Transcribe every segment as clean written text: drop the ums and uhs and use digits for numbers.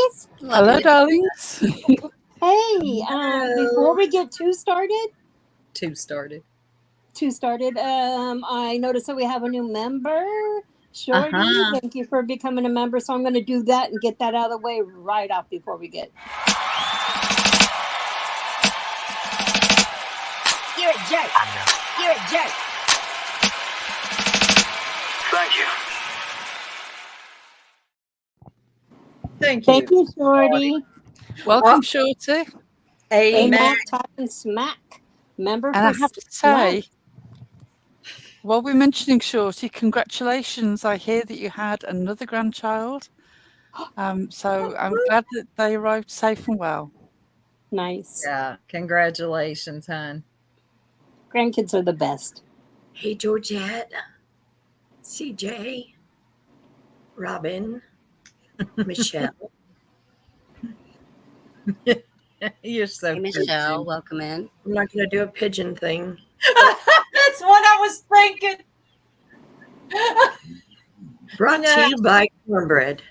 babies. Hello, darlings. Hey, before we get too started, I noticed that we have a new member, Shorty. Thank you for becoming a member. So I'm going to do that and get that out of the way right off before we get. You're a jerk. You're a jerk. Thank you. Thank you, Shorty. Welcome, Shorty. Amen. Talking smack. Member And I have to say, while we're mentioning Shorty, congratulations. I hear that you had another grandchild. So I'm glad that they arrived safe and well. Nice. Yeah, congratulations, hon. Grandkids are the best. Hey, Georgette, CJ, Robin, Michelle. You're so Hey, Michelle, welcome in. I'm not going to do a pigeon thing. That's what I was thinking. Brought to you by Cornbread.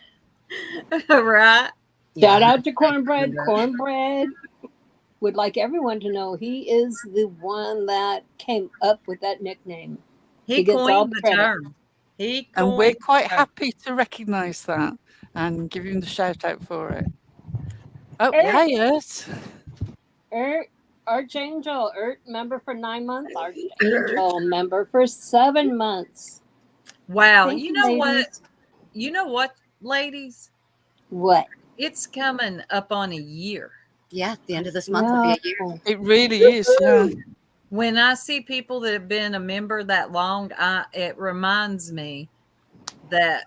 Right. Shout out to Cornbread. Cornbread would like everyone to know he is the one that came up with that nickname. He gets all coined the credit. term. And we're quite happy to recognise that and give him the shout out for it. Oh, hey, Archangel, member for 9 months. Archangel, member for 7 months. Wow. Thank You you, know ladies. what? You know what, ladies? What? It's coming up on a year. Yeah, at the end of this month will be a year. It really is, yeah. When I see people that have been a member that long, it reminds me that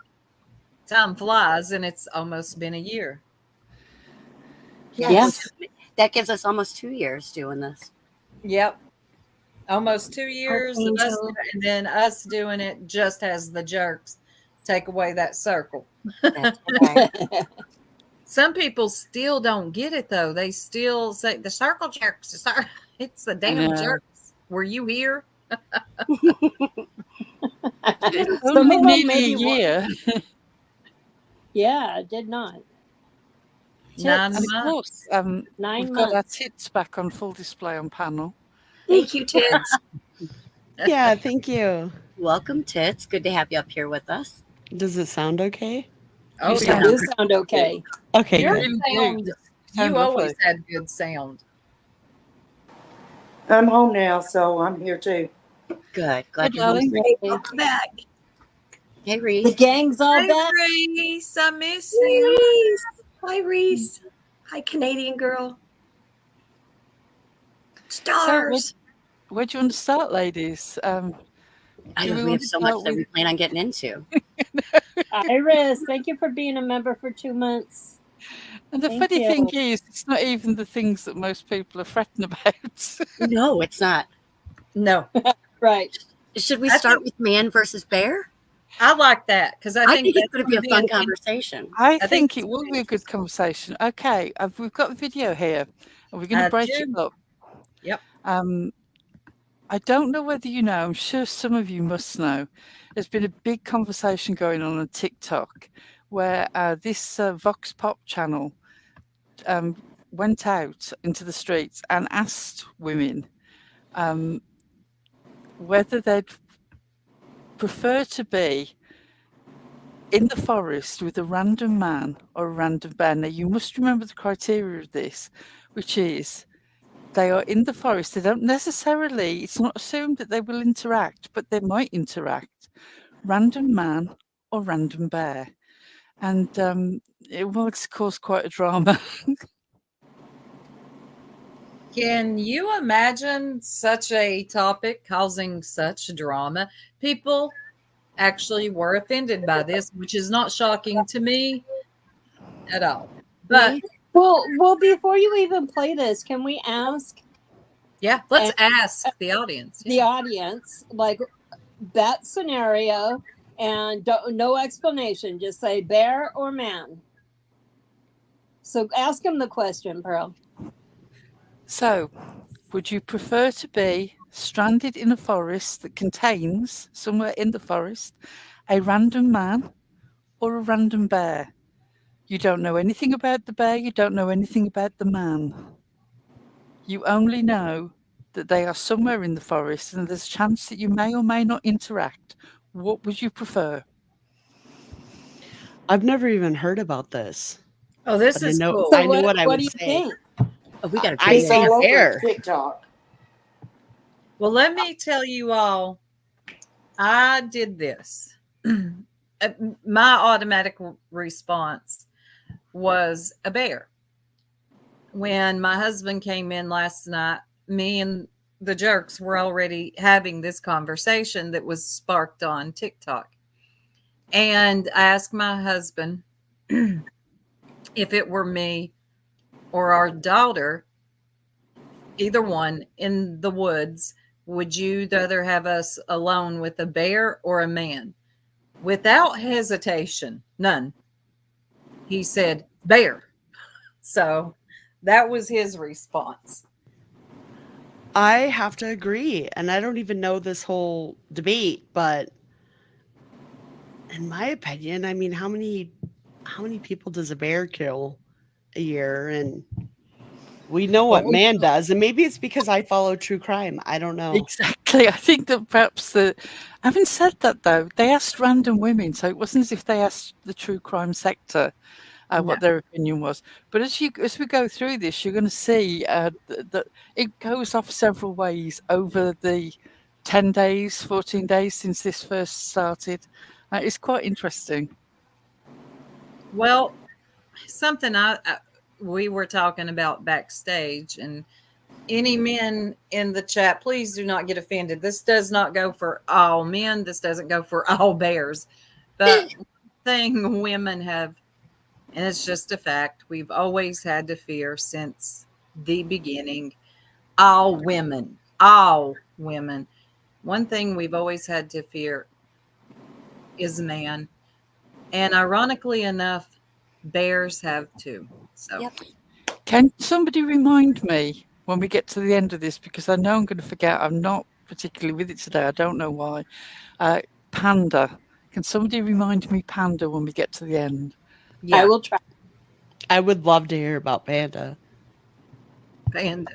time flies and it's almost been a year. Yes. That gives us almost 2 years doing this. Yep. Almost 2 years of us, and then us doing it just as the jerks take away that circle. That's right. Some people still don't get it though. They still say the circle jerks. It's the damn jerks. Were you here? It's only nearly a year. Yeah, it did not. 9 And of months. course, 9 we've got our months. tits back on full display on panel. Thank you, Tits. Yeah, thank you. Welcome, Tits. Good to have you up here with us. Does it sound okay? Oh, You yeah. do sound okay. Okay, Your good. sound, you always had good sound. I'm home now, so I'm here too. Good. Glad you're darling. home. Welcome back. Hey, The Reese. gang's all Hi, back. Reese. I miss you. Reese. Hi, Reese. Hi, Canadian girl. Stars. Where do you want to start, ladies? I do know we want have to so much start that we with- plan on getting into. Iris, thank you for being a member for 2 months. And the Thank funny you. thing is, it's not even the things that most people are fretting about. No, it's not. No. Right. Should we I start think- with man versus bear? I like that because I think it's going to be a fun gonna conversation. I think think it's it will be a good conversation. Okay, we've got a video here, and we're going to break it Jim. up. Yep. I don't know whether you know, I'm sure some of you must know, there's been a big conversation going on TikTok where this Vox Pop channel went out into the streets and asked women whether they'd prefer to be in the forest with a random man or a random bear. Now, you must remember the criteria of this, which is they are in the forest. They don't necessarily, it's not assumed that they will interact, but they might interact. Random man or random bear. And it will cause quite a drama. Can you imagine such a topic causing such drama? People actually were offended by this, which is not shocking to me at all. But well, before you even play this, can we ask? yeah, let's ask the audience. The audience, like that scenario, and no explanation. Just say bear or man. So ask him the question, Pearl. So, would you prefer to be stranded in a forest that contains, somewhere in the forest, a random man or a random bear? You don't know anything about the bear, you don't know anything about the man. You only know that they are somewhere in the forest and there's a chance that you may or may not interact. What would you prefer? I've never even heard about this. Oh, this But is cool. So I know what I what would do you say. think? Oh, we got a I It's bear. say all over bear. TikTok. Well, let me tell you all, I did this. My automatic response was a bear. When my husband came in last night, me and the jerks were already having this conversation that was sparked on TikTok. And I asked my husband if it were me or our daughter, either one in the woods, would you rather have us alone with a bear or a man? Without hesitation, none. He said, bear. So that was his response. I have to agree. And I don't even know this whole debate, but in my opinion, I mean, how many people does a bear kill a year? And we know what man does. And maybe it's because I follow true crime. I don't know. Exactly. I think that perhaps having said that though, they asked random women, so it wasn't as if they asked the true crime sector what their opinion was. But as we go through this, you're going to see that it goes off several ways over the 10 days, 14 days since this first started. It's quite interesting. Well, something we were talking about backstage, and any men in the chat, please do not get offended. This does not go for all men. This doesn't go for all bears. But thing women have, and it's just a fact, we've always had to fear since the beginning. All women. One thing we've always had to fear is man. And ironically enough, bears have too. So Yep. Can somebody remind me when we get to the end of this, because I know I'm going to forget. I'm not particularly with it today. I don't know why. Panda. Can somebody remind me Panda when we get to the end? yeah, I will try. I would love to hear about Panda. panda.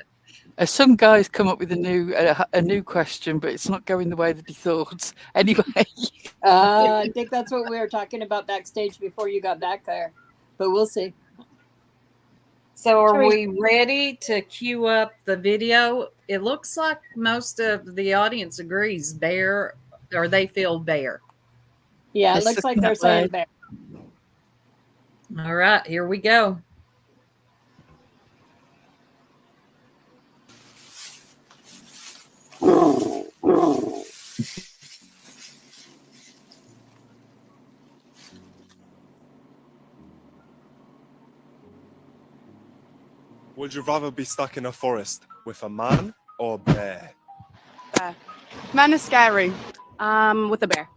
Some guys come up with a new question, but it's not going the way that he thought. Anyway, I think that's what we were talking about backstage before you got back there, but we'll see. So are Terry. we ready to queue up the video? It looks like most of the audience agrees bear, or they feel bear. Yeah, it It's looks like looking they're that way. saying bear. All right, here we go. Would you rather be stuck in a forest with a man or a bear? Bear. Men are scary. With a bear.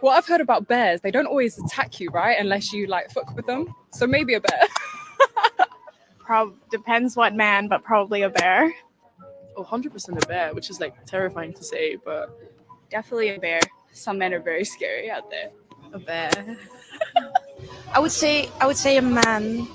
What I've heard about bears, they don't always attack you, right? Unless you like fuck with them. So maybe a bear. Depends what man, but probably a bear. Oh, 100% a bear, which is like terrifying to say, but Definitely a bear. Some men are very scary out there. a bear. I would say a man.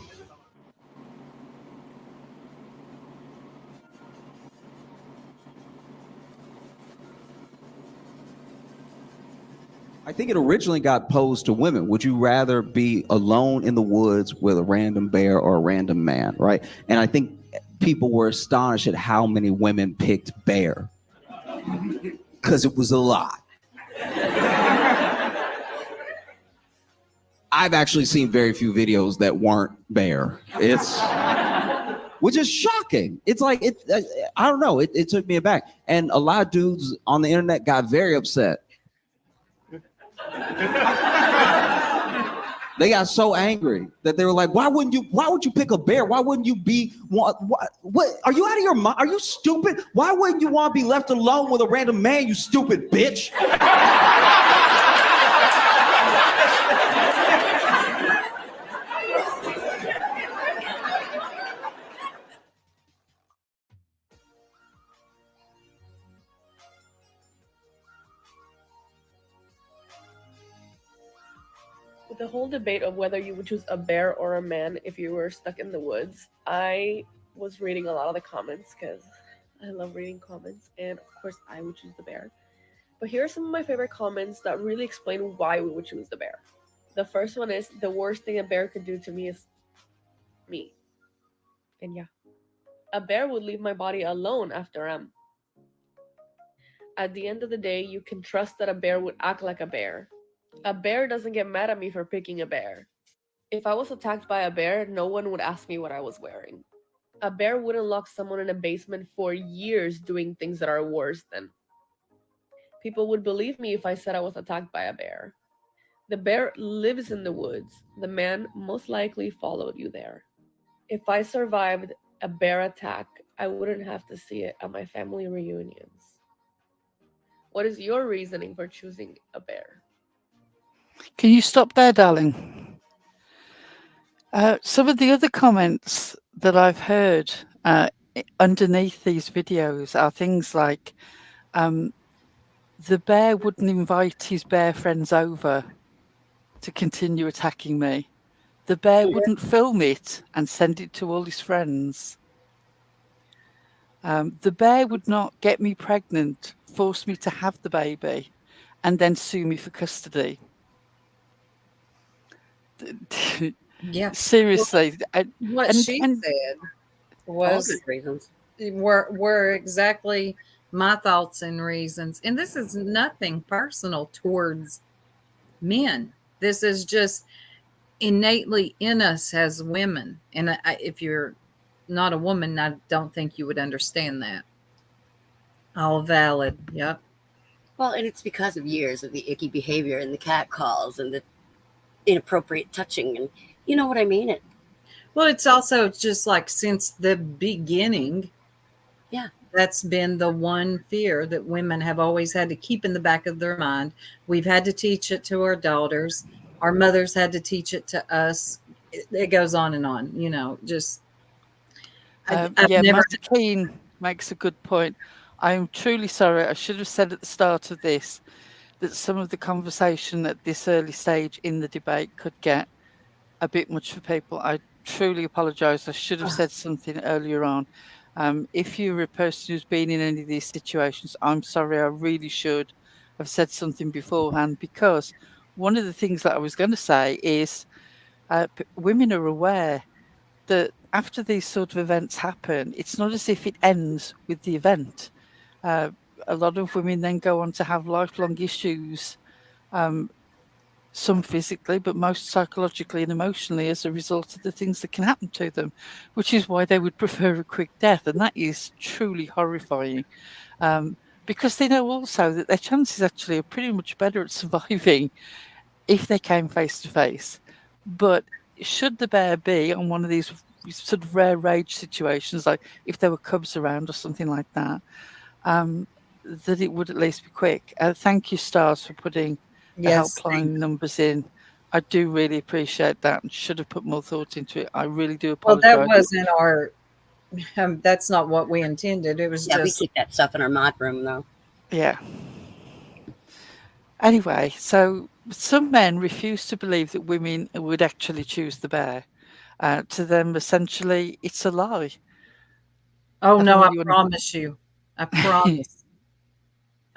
I think it originally got posed to women. Would you rather be alone in the woods with a random bear or a random man, right? And I think people were astonished at how many women picked bear, because it was a lot. I've actually seen very few videos that weren't bear. Which is shocking. It's like, I don't know, it took me aback. And a lot of dudes on the internet got very upset. They got so angry that they were like, why would you pick a bear? Why wouldn't you be what are you out of your mind? Are you stupid? Why wouldn't you want to be left alone with a random man, you stupid bitch? With a whole debate of whether you would choose a bear or a man if you were stuck in the woods, I was reading a lot of the comments because I love reading comments, and of course I would choose the bear. But here are some of my favorite comments that really explain why we would choose the bear. The first one is, the worst thing a bear could do to me is me. And yeah, a bear would leave my body alone after I'm. At the end of the day, you can trust that a bear would act like a bear. A bear doesn't get mad at me for picking a bear. If I was attacked by a bear, no one would ask me what I was wearing. A bear wouldn't lock someone in a basement for years doing things that are worse than. People would believe me if I said I was attacked by a bear. The bear lives in the woods. The man most likely followed you there. If I survived a bear attack, I wouldn't have to see it at my family reunions. What is your reasoning for choosing a bear? Can you stop there, darling? Some of the other comments that I've heard underneath these videos are things like, the bear wouldn't invite his bear friends over to continue attacking me. The bear wouldn't film it and send it to all his friends. The bear would not get me pregnant, force me to have the baby, and then sue me for custody. Yeah. Seriously. What she said was reasons. Were exactly my thoughts and reasons. And this is nothing personal towards men. This is just innately in us as women. And if you're not a woman, I don't think you would understand that. All valid. Yep. Well, and it's because of years of the icky behavior and the cat calls and the inappropriate touching, and you know what I mean. Well, it's also just like since the beginning. Yeah. That's been the one fear that women have always had to keep in the back of their mind. We've had to teach it to our daughters. Our mothers had to teach it to us. It goes on and on, you know, just. Matt Keane makes a good point. I'm truly sorry. I should have said at the start of this that some of the conversation at this early stage in the debate could get a bit much for people. I truly apologise. I should have said something earlier on. If you're a person who's been in any of these situations, I'm sorry. I really should have said something beforehand, because one of the things that I was going to say is women are aware that after these sort of events happen, it's not as if it ends with the event. A lot of women then go on to have lifelong issues, some physically, but most psychologically and emotionally as a result of the things that can happen to them, which is why they would prefer a quick death. And that is truly horrifying, because they know also that their chances actually are pretty much better at surviving if they came face to face. But should the bear be on one of these sort of rare rage situations, like if there were cubs around or something like that, that it would at least be quick. Thank you, Stars, for putting the helpline numbers in. I do really appreciate that, and should have put more thought into it. I really do apologize. Well, that wasn't our. That's not what we intended. It was just. We keep that stuff in our mod room, though. Yeah. Anyway, so some men refuse to believe that women would actually choose the bear. To them, essentially, it's a lie. Oh, no, I promise you. I promise.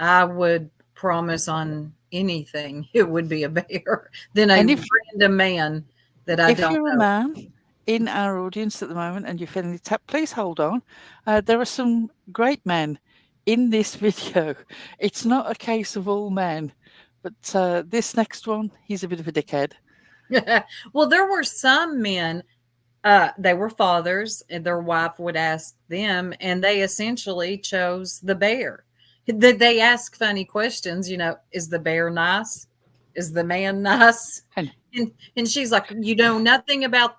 I would promise on anything it would be a bear than a random man that I don't know. If you're a man in our audience at the moment and you're feeling attacked, please hold on. There are some great men in this video. It's not a case of all men, but this next one, he's a bit of a dickhead. Well, there were some men, they were fathers, and their wife would ask them, and they essentially chose the bear. They ask funny questions, you know, is the bear nice? Is the man nice? And she's like, you know nothing about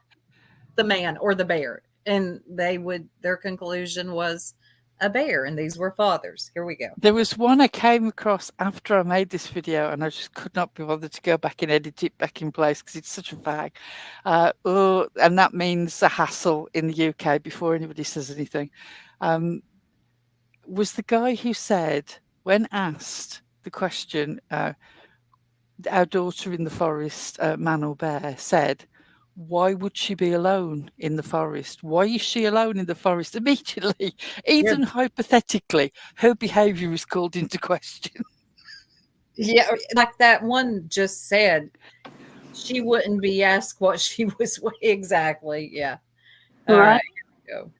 the man or the bear. And their conclusion was a bear, and these were fathers. Here we go. There was one I came across after I made this video, and I just could not be bothered to go back and edit it back in place because it's such a fag. And that means a hassle in the UK before anybody says anything. Was the guy who said, when asked the question, our daughter in the forest, man or bear, said, why would she be alone in the forest? Why is she alone in the forest? Immediately, even hypothetically, her behaviour is called into question. Yeah, like that one just said, she wouldn't be asked what she was exactly. Yeah. All right. Here we go.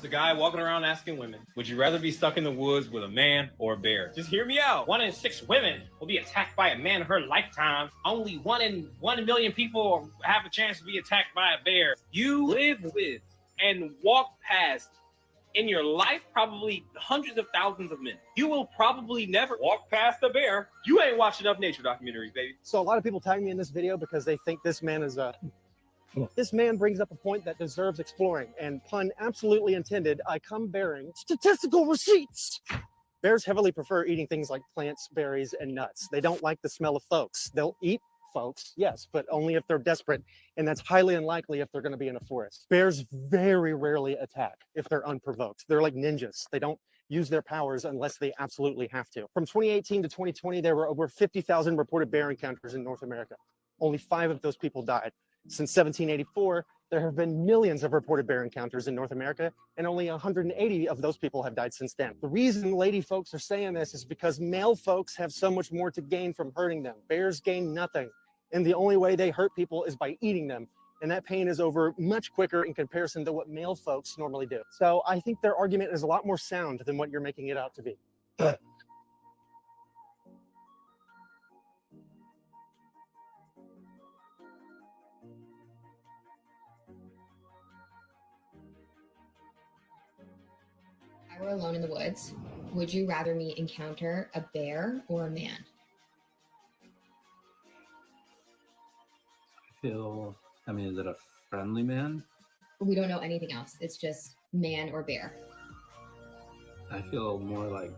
The guy walking around asking women, would you rather be stuck in the woods with a man or a bear? Just hear me out. 1 in 6 women will be attacked by a man in her lifetime. Only 1 in 1 million people have a chance to be attacked by a bear. You live with and walk past in your life probably hundreds of thousands of men. You will probably never walk past a bear. You ain't watched enough nature documentaries, baby. So a lot of people tag me in this video because they think this man is this man brings up a point that deserves exploring, and pun absolutely intended, I come bearing statistical receipts. Bears heavily prefer eating things like plants, berries, and nuts. They don't like the smell of folks. They'll eat folks, yes, but only if they're desperate, and that's highly unlikely if they're going to be in a forest. Bears very rarely attack if they're unprovoked. They're like ninjas. They don't use their powers unless they absolutely have to. From 2018 to 2020, there were over 50,000 reported bear encounters in North America. Only 5 of those people died. Since 1784, there have been millions of reported bear encounters in North America, and only 180 of those people have died since then. The reason lady folks are saying this is because male folks have so much more to gain from hurting them. Bears gain nothing, and the only way they hurt people is by eating them, and that pain is over much quicker in comparison to what male folks normally do. So I think their argument is a lot more sound than what you're making it out to be. I were alone in the woods, would you rather me encounter a bear or a man? I mean, is it a friendly man? We don't know anything else. It's just man or bear. I feel more like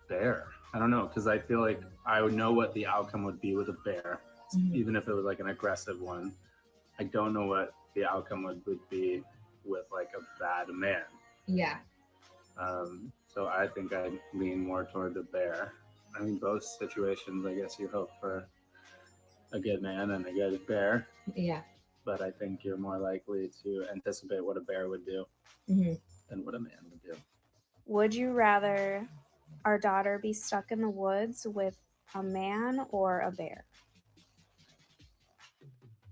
bear. I don't know, because I feel like I would know what the outcome would be with a bear, even if it was like an aggressive one. I don't know what the outcome would be with like a bad man. Yeah. So I think I lean more toward the bear. I mean, both situations, I guess you hope for a good man and a good bear. Yeah. But I think you're more likely to anticipate what a bear would do than what a man would do. Would you rather our daughter be stuck in the woods with a man or a bear?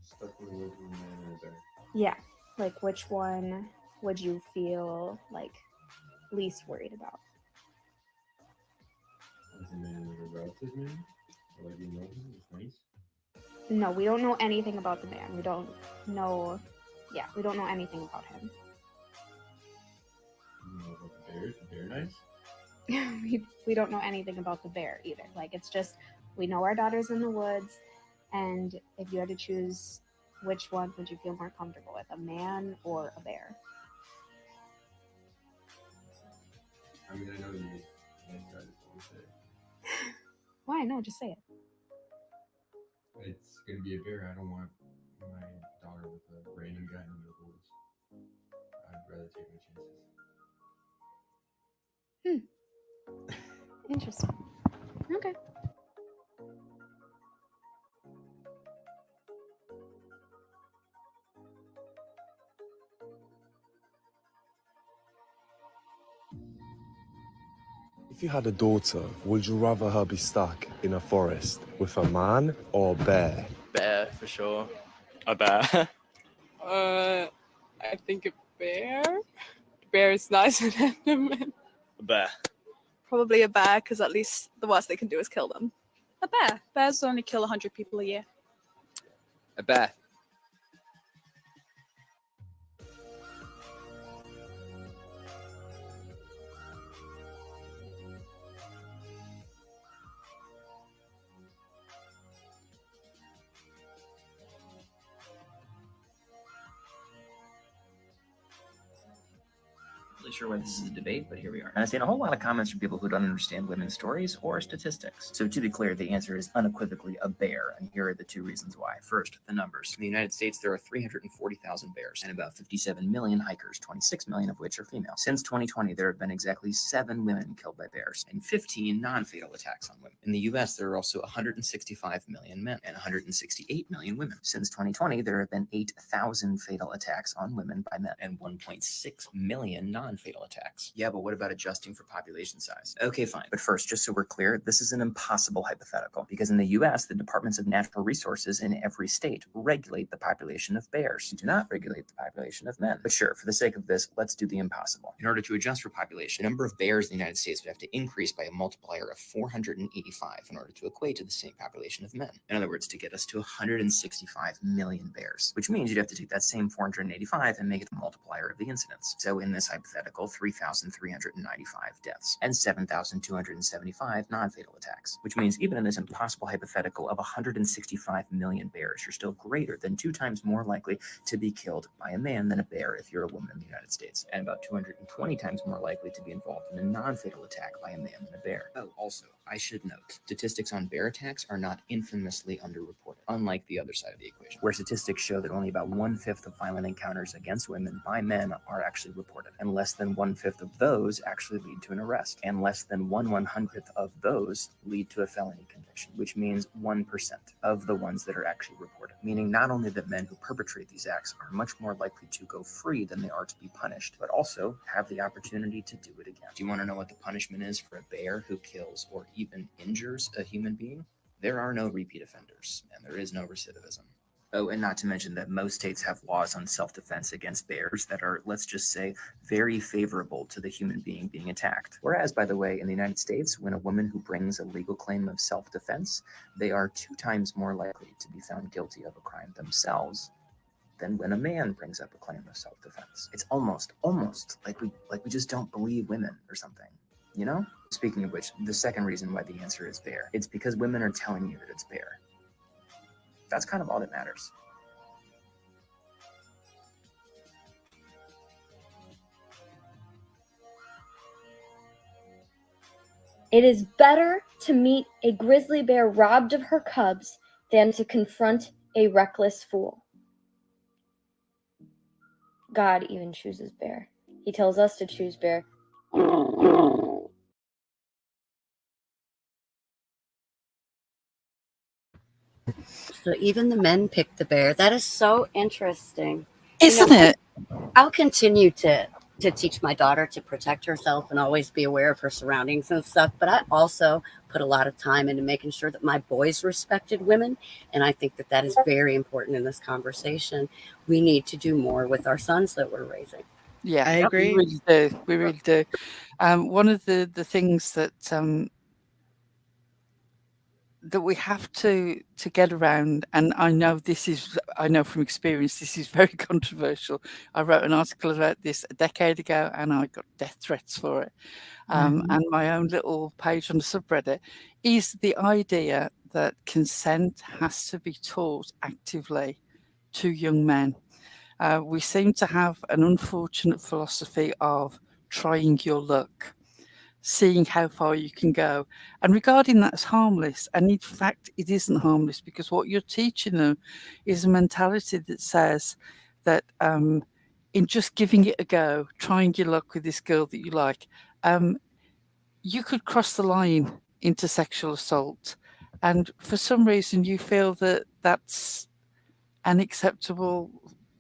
Stuck in the woods with a man or a bear? Yeah. Like, which one would you feel like least worried about? Like a man, like a relative man? Or like you know him? It's nice? No, we don't know anything about the man. We don't know. Yeah, we don't know anything about him. You know about the bear? Is the bear nice? we don't know anything about the bear either. Like, it's just, we know our daughter's in the woods, and if you had to choose, which one would you feel more comfortable with, a man or a bear? I mean, I know you guys got it always say. Why? No, just say it. It's gonna be a bear. I don't want my daughter with a random guy in the middle of the woods. I'd rather take my chances. Interesting. Okay. If you had a daughter, would you rather her be stuck in a forest with a man or a bear? Bear, for sure. A bear. I think a bear. Bear is nicer than a man. A bear. Probably a bear, because at least the worst they can do is kill them. A bear. Bears only kill 100 people a year. A bear. actually sure why this is a debate, but here we are. And I've seen a whole lot of comments from people who don't understand women's stories or statistics. So to be clear, the answer is unequivocally a bear, and here are the 2 reasons why. First, the numbers. In the United States, there are 340,000 bears and about 57 million hikers, 26 million of which are female. Since 2020, there have been exactly 7 women killed by bears and 15 non-fatal attacks on women. In the US, there are also 165 million men and 168 million women. Since 2020, there have been 8,000 fatal attacks on women by men and 1.6 million non-fatal attacks. Yeah, but what about adjusting for population size? Okay, fine. But first, just so we're clear, this is an impossible hypothetical because in the US, the Departments of Natural Resources in every state regulate the population of bears, do not regulate the population of men. But sure, for the sake of this, let's do the impossible. In order to adjust for population, the number of bears in the United States would have to increase by a multiplier of 485 in order to equate to the same population of men. In other words, to get us to 165 million bears, which means you'd have to take that same 485 and make it a multiplier of the incidence. So in this hypothetical, 3,395 deaths and 7,275 non-fatal attacks, which means even in this impossible hypothetical of 165 million bears, you're still greater than 2 times more likely to be killed by a man than a bear if you're a woman in the United States, and about 220 times more likely to be involved in a non-fatal attack by a man than a bear. Oh, also, I should note, statistics on bear attacks are not infamously underreported, unlike the other side of the equation, where statistics show that only about 1/5 of violent encounters against women by men are actually reported, and less than 1/5 of those actually lead to an arrest, and less than 1/100th of those lead to a felony conviction, which means 1% of the ones that are actually reported, meaning not only that men who perpetrate these acts are much more likely to go free than they are to be punished, but also have the opportunity to do it again. Do you want to know what the punishment is for a bear who kills or even injures a human being? There are no repeat offenders, and there is no recidivism. Oh, and not to mention that most states have laws on self-defense against bears that are, let's just say, very favorable to the human being being attacked. Whereas, by the way, in the United States, when a woman who brings a legal claim of self-defense, they are 2 times more likely to be found guilty of a crime themselves than when a man brings up a claim of self-defense. It's almost like we just don't believe women or something, you know? Speaking of which, the second reason why the answer is bear, it's because women are telling you that it's bear. That's kind of all that matters. It is better to meet a grizzly bear robbed of her cubs than to confront a reckless fool. God even chooses bear. He tells us to choose bear. So even the men picked the bear. That is so interesting. Isn't it? I'll continue to teach my daughter to protect herself and always be aware of her surroundings and stuff. But I also put a lot of time into making sure that my boys respected women. And I think that is very important in this conversation. We need to do more with our sons that we're raising. Yeah, I agree. We really do. We really do. One of the things that that we have to get around, and I know from experience this is very controversial. I wrote an article about this a decade ago and I got death threats for it. And my own little page on the subreddit is the idea that consent has to be taught actively to young men. We seem to have an unfortunate philosophy of trying your luck, seeing how far you can go, and regarding that as harmless. And in fact, it isn't harmless, because what you're teaching them is a mentality that says that in just giving it a go, trying your luck with this girl that you like, you could cross the line into sexual assault. And for some reason, you feel that that's an acceptable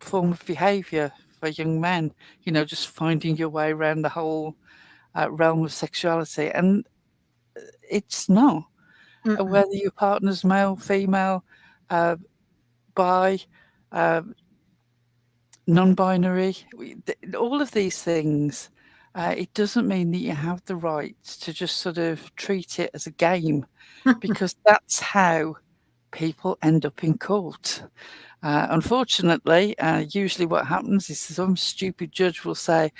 form of behavior for young men, just finding your way around the whole realm of sexuality. And it's not. Whether your partner's male, female, bi, non-binary, all of these things, it doesn't mean that you have the right to just sort of treat it as a game, because that's how people end up in court. Unfortunately, usually what happens is some stupid judge will say,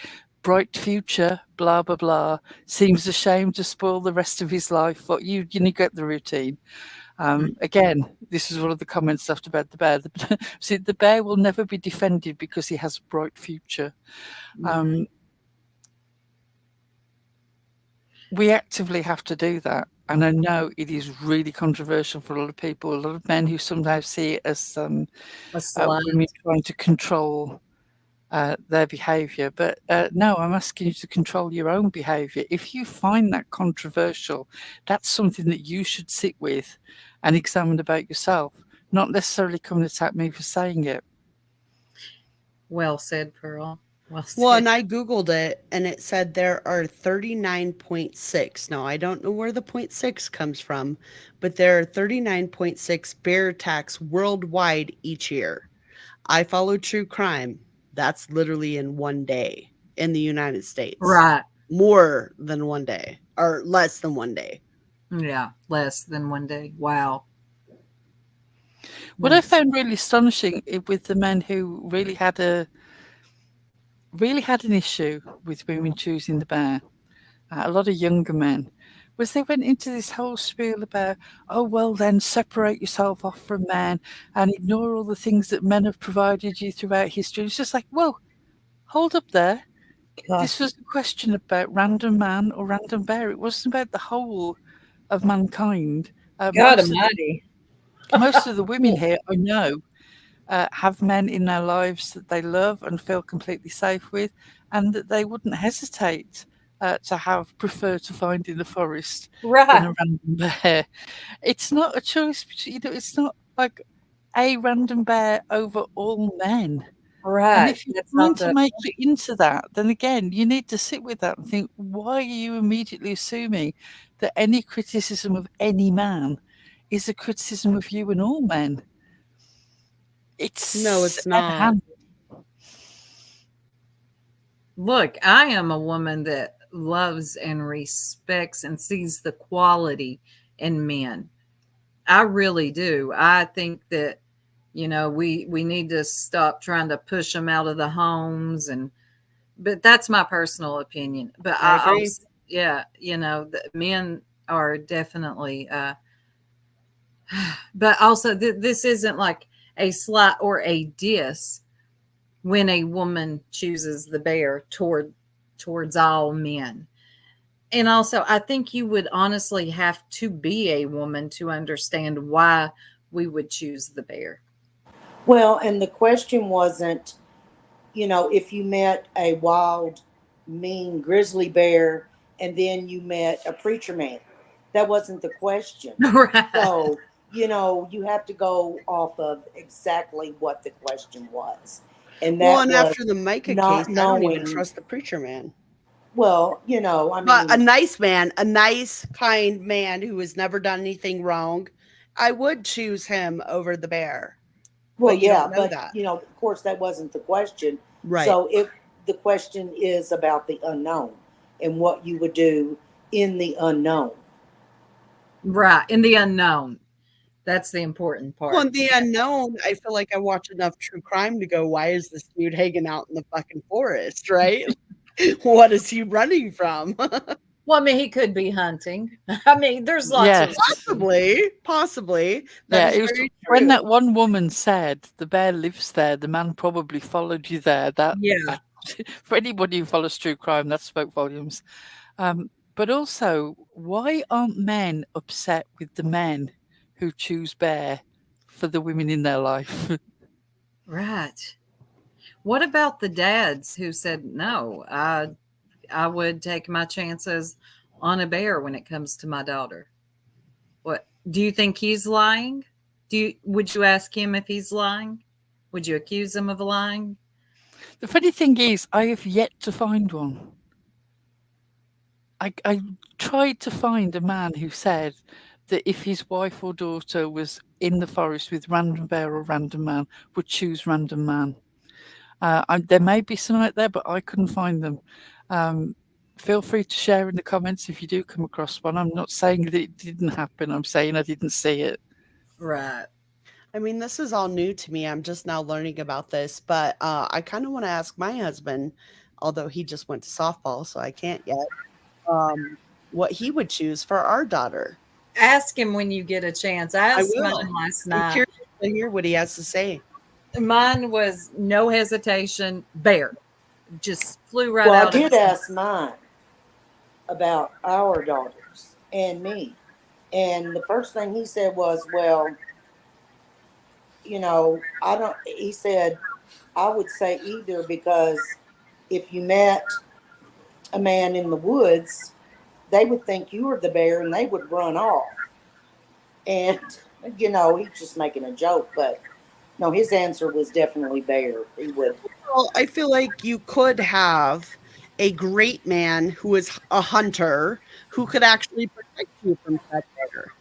bright future, blah, blah, blah, seems ashamed to spoil the rest of his life, but you get the routine. Again, this is one of the comments after about the bear. See, the bear will never be defended because he has a bright future. we actively have to do that. And I know it is really controversial for a lot of people, a lot of men who sometimes see it as A slut. women trying to control their behaviour. But no, I'm asking you to control your own behaviour. If you find that controversial, that's something that you should sit with and examine about yourself, not necessarily come and attack me for saying it. Well said, Pearl. Well said. Well, and I Googled it and it said there are 39.6. Now, I don't know where the 0.6 comes from, but there are 39.6 bear attacks worldwide each year. I follow true crime. That's literally in one day in the United States. Right. More than one day or less than one day. Yeah, less than one day. Wow. What I found really astonishing with the men who really had an issue with women choosing the bear, a lot of younger men, was they went into this whole spiel about, oh, well, then separate yourself off from men and ignore all the things that men have provided you throughout history. It's just like, whoa, hold up there. God. This was a question about random man or random bear. It wasn't about the whole of mankind. God almighty. Most of the women here, I know, have men in their lives that they love and feel completely safe with, and that they wouldn't hesitate to prefer to find in the forest than Right. a random bear. It's not a choice, it's not like a random bear over all men. And Right. if you're That's trying not to the make it into that, then again, you need to sit with that and think, why are you immediately assuming that any criticism of any man is a criticism of you and all men? No, it's not. heavy-handed. Look, I am a woman that loves and respects and sees the quality in men. I really do. I think that, you know, we need to stop trying to push them out of the homes, but that's my personal opinion. But I agree. also, yeah, you know, the men are definitely but also this isn't like a slight or a diss when a woman chooses the bear towards all men. And also, I think you would honestly have to be a woman to understand why we would choose the bear. Well, and the question wasn't, you know, if you met a wild, mean grizzly bear and then you met a preacher man. That wasn't the question. Right. So, you know, you have to go off of exactly what the question was. And that Well, and was after the MOKKA not case, I don't even knowing. trust the preacher man. Well, you know, I But a mean, nice man, a nice, kind man who has never done anything wrong, I would choose him over the bear. well, But you yeah, don't know but that. you know, of course, that wasn't the question. Right. So the question is about the unknown and what you would do in the unknown. Right. In the unknown. That's the important part. Well, in the unknown, I feel like I watch enough true crime to go, why is this dude hanging out in the fucking forest, right? What is he running from? Well, I mean, he could be hunting. I mean, there's lots Yes. of Possibly. Yeah, That is it was very when true. that one woman said the bear lives there, the man probably followed you there. That Yeah. for anybody who follows true crime, that spoke volumes. But also, why aren't men upset with the men who choose bear for the women in their life? Right. What about the dads who said, no, I would take my chances on a bear when it comes to my daughter? What do you think he's lying? Would you ask him if he's lying? Would you accuse him of lying? The funny thing is, I have yet to find one. I tried to find a man who said that if his wife or daughter was in the forest with random bear or random man, would choose random man. There may be some out there, but I couldn't find them. Feel free to share in the comments if you do come across one. I'm not saying that it didn't happen. I'm saying I didn't see it. Right. I mean, this is all new to me. I'm just now learning about this, but I kind of want to ask my husband, although he just went to softball, so I can't yet, what he would choose for our daughter. Ask him when you get a chance. I asked mine last I'm night. curious to hear what he has to say. Mine was no hesitation, bear. Just flew right Well, out. I did ask mine. about our daughters and me. And the first thing he said was, well, I don't, he said, I would say either, because if you met a man in the woods, they would think you were the bear and they would run off. And, he's just making a joke, but no, his answer was definitely bear. He would. Well, I feel like you could have a great man who is a hunter who could actually protect you from that bear.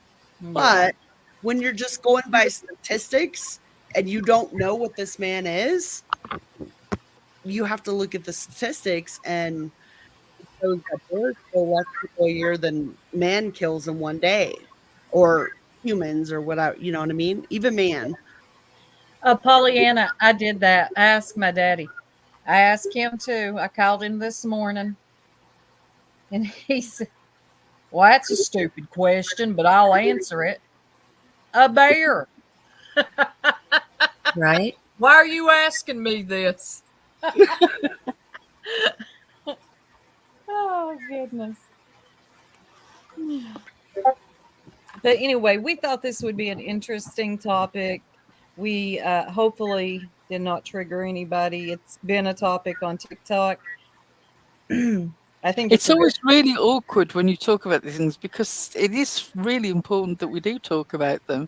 But when you're just going by statistics and you don't know what this man is, you have to look at the statistics, and it shows that bears kill less people a year than man kills in one day, or humans, or whatever. You know what I mean? Even man. Pollyanna, I did that. I asked my daddy. I asked him too. I called him this morning, and he said, "Well, that's a stupid question, but I'll answer it. A bear." Right? Why are you asking me this? Oh, goodness. But anyway, we thought this would be an interesting topic. We hopefully did not trigger anybody. It's been a topic on TikTok. I think It's always really awkward when you talk about these things, because it is really important that we do talk about them.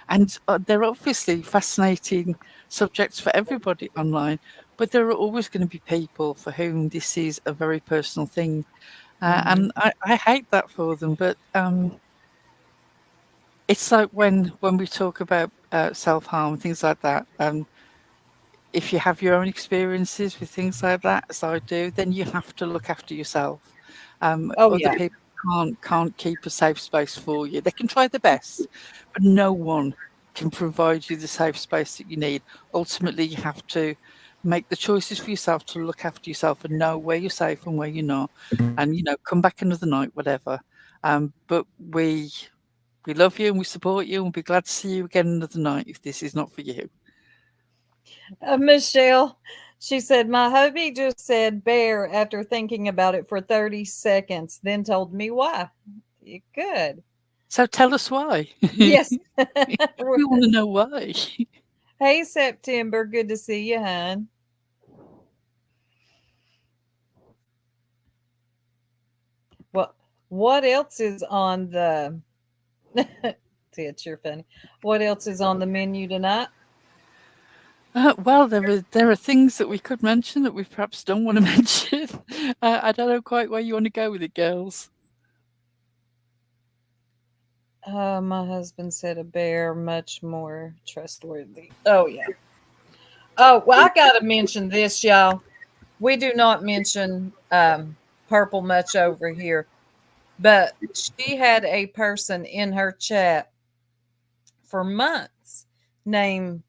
And they're obviously fascinating subjects for everybody online, but there are always going to be people for whom this is a very personal thing. And I hate that for them, but it's like when we talk about self-harm, things like that. If you have your own experiences with things like that, as I do, then you have to look after yourself. Other people can't keep a safe space for you. They can try their best, but no one can provide you the safe space that you need. Ultimately, you have to make the choices for yourself to look after yourself and know where you're safe and where you're not, and come back another night, whatever. But we love you and we support you, and we'll be glad to see you again another night if this is not for you. Michelle, she said, my hubby just said bear after thinking about it for 30 seconds, then told me why. Good. So tell us why. Yes. We want to know why. Hey, September. Good to see you, hon. What else is on the... Tits, you're funny. What else is on the menu tonight? Well, there are things that we could mention that we perhaps don't want to mention. I don't know quite where you want to go with it, girls. My husband said a bear, much more trustworthy. Oh, yeah. Oh, well, I got to mention this, y'all. We do not mention purple much over here, but she had a person in her chat for months named...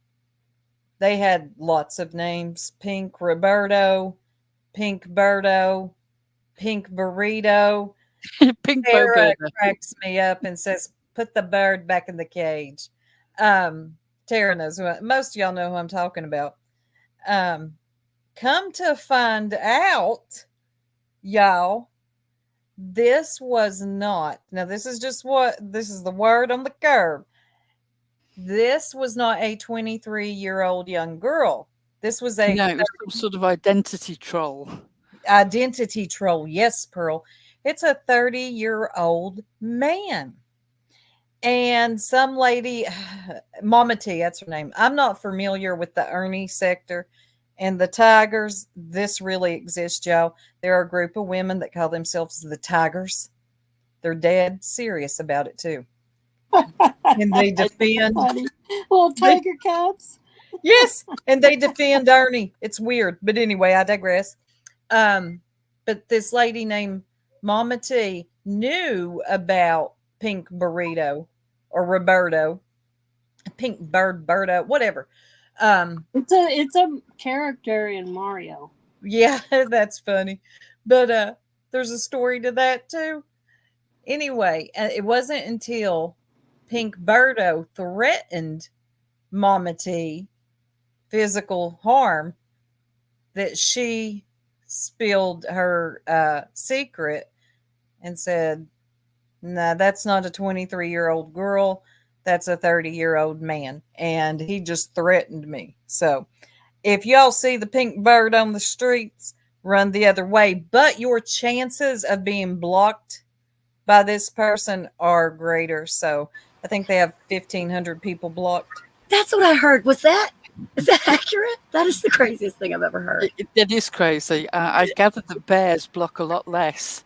They had lots of names: Pink Roberto, Pink Birdo, Pink Burrito. Pink Sarah Boberto cracks me up and says, "Put the bird back in the cage." Tara knows most of y'all know who I'm talking about. Come to find out, y'all, this was not. Now, this is the word on the curb. This was not a 23-year-old young girl. This was No, it was some sort of identity troll. Identity troll. Yes, Pearl. It's a 30-year-old man. And some lady, Mama T, that's her name. I'm not familiar with the Ernie sector and the Tigers. This really exists, y'all. There are a group of women that call themselves the Tigers. They're dead serious about it, too. And they defend little tiger cubs. Yes, and they defend Ernie. It's weird, but anyway, I digress. But this lady named Mama T knew about Pink Burrito or Roberto, Pink Birdo, whatever. It's a character in Mario. Yeah, that's funny. But there's a story to that too. Anyway, it wasn't until Pink Birdo threatened Mama T physical harm that she spilled her secret and said, "No, that's not a 23-year-old girl. That's a 30-year-old man." And he just threatened me. So if y'all see the pink bird on the streets, run the other way. But your chances of being blocked by this person are greater. So I think they have 1,500 people blocked. That's what I heard. Is that accurate? That is the craziest thing I've ever heard. It is crazy. I gather that bears block a lot less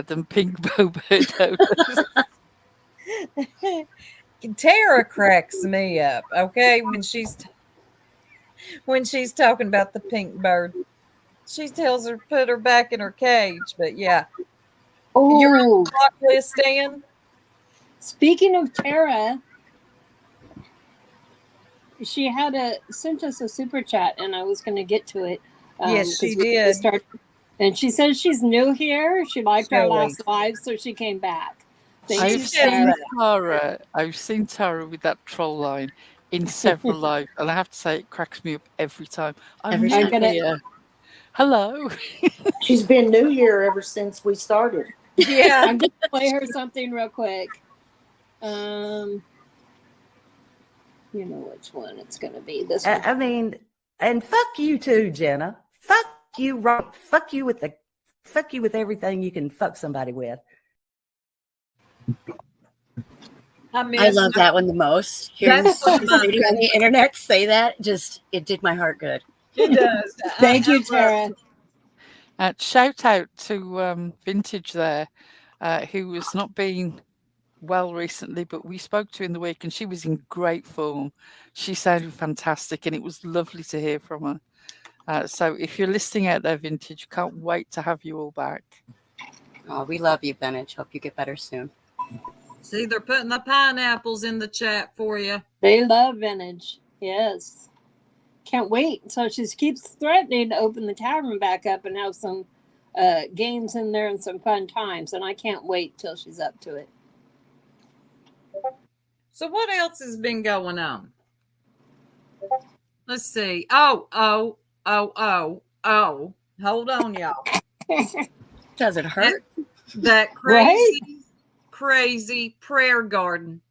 than pink bird owners. Tara cracks me up, okay, when she's talking about the pink bird. She tells her put her back in her cage, but yeah. You're on the block list, Dan? Speaking of Tara, she sent us a super chat, and I was going to get to it. Yes, she did. And she says she's new here. She liked our last live, so she came back. I've seen Tara with that troll line in several lives, and I have to say it cracks me up every time. I'm new here. Hello. She's been new here ever since we started. Yeah, I'm going to play her something real quick. You know which one it's going to be. This one. I mean, and fuck you too, Jenna. Fuck you, right? Fuck you with everything you can fuck somebody with. I love that one the most. Hearing somebody on the internet say that, it did my heart good. It does. Thank you, Tara. Shout out to Vintage there, who was not being well recently, but we spoke to her in the week and she was in great form. She sounded fantastic and it was lovely to hear from her. So if you're listening out there, Vintage, can't wait to have you all back. Oh, we love you, Vintage. Hope you get better soon. See, they're putting the pineapples in the chat for you. They love Vintage. Yes. Can't wait. So she keeps threatening to open the tavern back up and have some games in there and some fun times. And I can't wait till she's up to it. So what else has been going on? Let's see. Oh. Hold on, y'all. Does it hurt? That crazy prayer garden.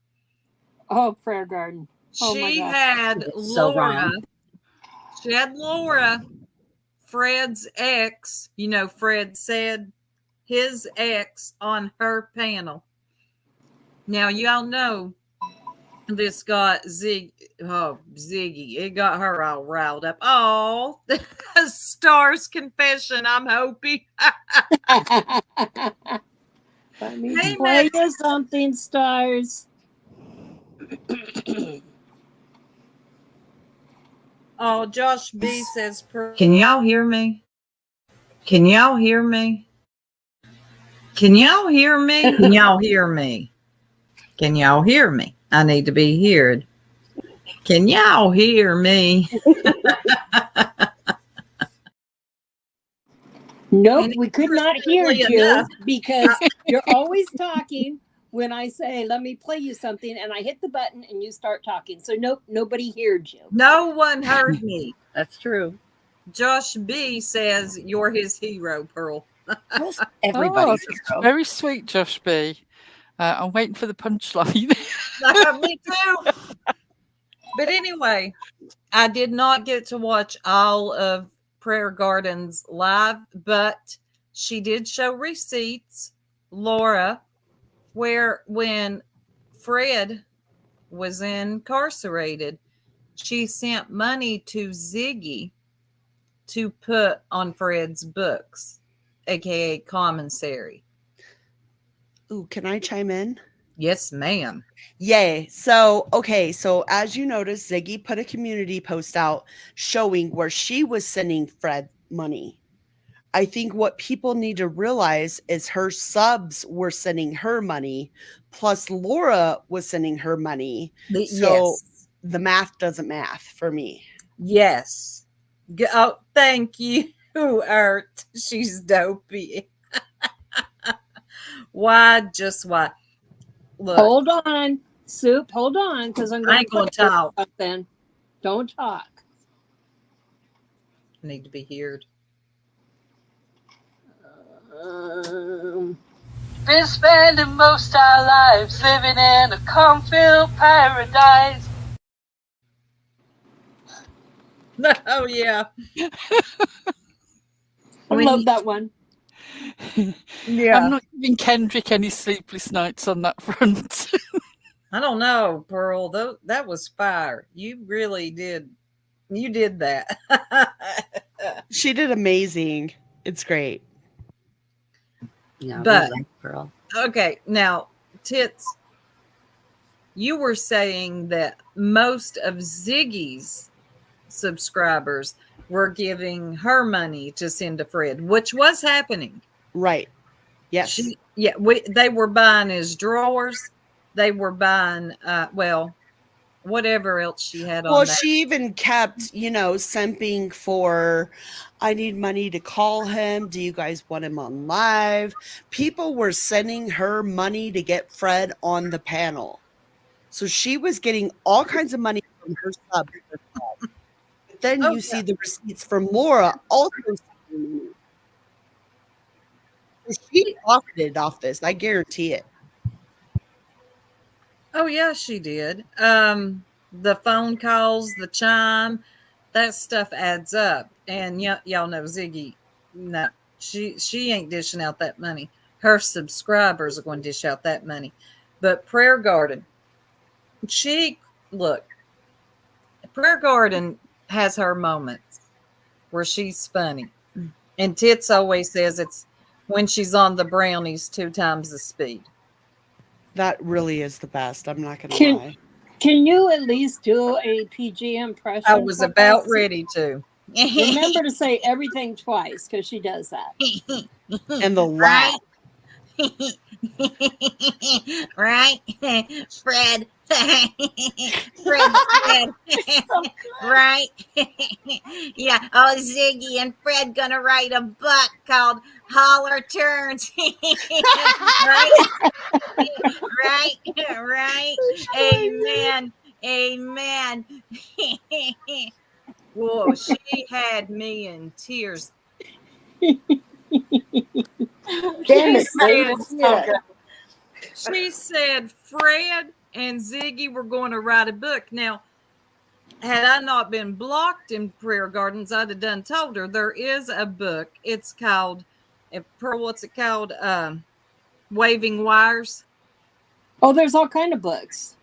Oh, prayer garden. Oh, She my gosh. had So Laura. wrong. She had Laura, Fred's ex. You know, Fred said his ex on her panel. Now, y'all know this got Ziggy. It got her all riled up. Oh, Star's confession. I'm hoping. Let me play you something, Stars. Oh, Josh B says, can y'all hear me? Can y'all hear me? Can y'all hear me? Can y'all hear me? Can y'all hear me? I need to be heard. Can y'all hear me? Nope, we could not hear you because you're always talking when I say, let me play you something, and I hit the button and you start talking. So nope, nobody heard you. No one heard me. That's true. Josh B says you're his hero, Pearl. Everybody's hero. Very sweet, Josh B. I'm waiting for the punchline. Me too. But anyway, I did not get to watch all of Prayer Gardens live, but she did show receipts, Laura, where when Fred was incarcerated, she sent money to Ziggy to put on Fred's books, aka commissary. Ooh, can I chime in? Yes, ma'am. Yay. So as you notice, Ziggy put a community post out showing where she was sending Fred money. I think what people need to realize is her subs were sending her money, plus Laura was sending her money. So the math doesn't math for me. Yes. Oh, thank you, Art. She's dopey. Why? Look. Hold on, Soup. Hold on, because I'm going to talk. Then don't talk. Need to be heard. been spending most our lives living in a cornfield paradise. Oh yeah. I love that one. Yeah. I'm not giving Kendrick any sleepless nights on that front. I don't know, Pearl. That was fire. You really did. You did that. She did amazing. It's great. Yeah, But Pearl. Okay, now Tits, you were saying that most of Ziggy's subscribers were giving her money to send to Fred, which was happening. Right. Yes. They were buying his drawers. They were buying, whatever else she had on Well, there. she even kept, simping for, I need money to call him. Do you guys want him on live? People were sending her money to get Fred on the panel. So she was getting all kinds of money from her sub. But then you see the receipts from Laura also sending money. So she profited off this. I guarantee it. Oh yeah, she did. The phone calls, the chime, that stuff adds up. And y'all know Ziggy, no, she ain't dishing out that money. Her subscribers are going to dish out that money. But Prayer Garden, Prayer Garden has her moments where she's funny. And Tits always says it's when she's on the brownies 2 times the speed. That really is the best. I'm not going to lie. Can you at least do a PG impression? I was about ready to. Remember to say everything twice because she does that. And the laugh. Right? Fred. Fred. Right? Yeah. Oh, Ziggy and Fred gonna write a book called Holler Turns. Right? Right? Amen. Amen. Whoa, she had me in tears. Damn it, She said Fred and Ziggy were going to write a book. Now, had I not been blocked in Prayer Gardens, I'd have done told her there is a book. It's called, Pearl, what's it called? Waving Wires. Oh, there's all kind of books.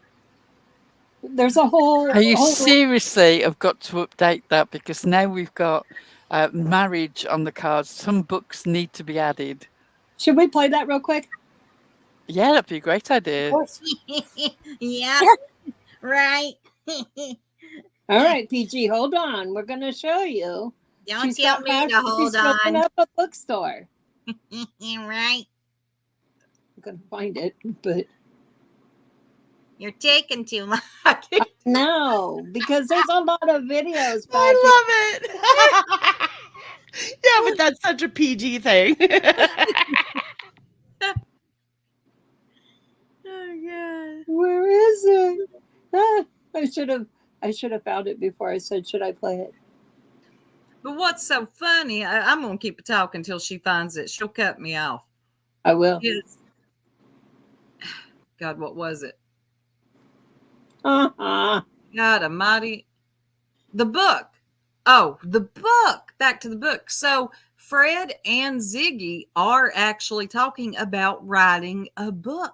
There's a whole. Are you seriously? I've got to update that because now we've got marriage on the cards. Some books need to be added. Should we play that real quick? Yeah, that'd be a great idea. Yeah. Right. All right, PG, hold on. We're going to show you. Don't tell me to hold She's open on. up a bookstore. Right. I'm going to find it, but You're taking too long. no, because there's a lot of videos. I love it. Yeah, but that's such a PG thing. Oh God. Where is it? Ah, I should have found it before I said, should I play it? But what's so funny, I'm going to keep talking until she finds it. She'll cut me off. I will. God, what was it? Uh-huh. God almighty. The book. Oh, the book. Back to the book. So Fred and Ziggy are actually talking about writing a book.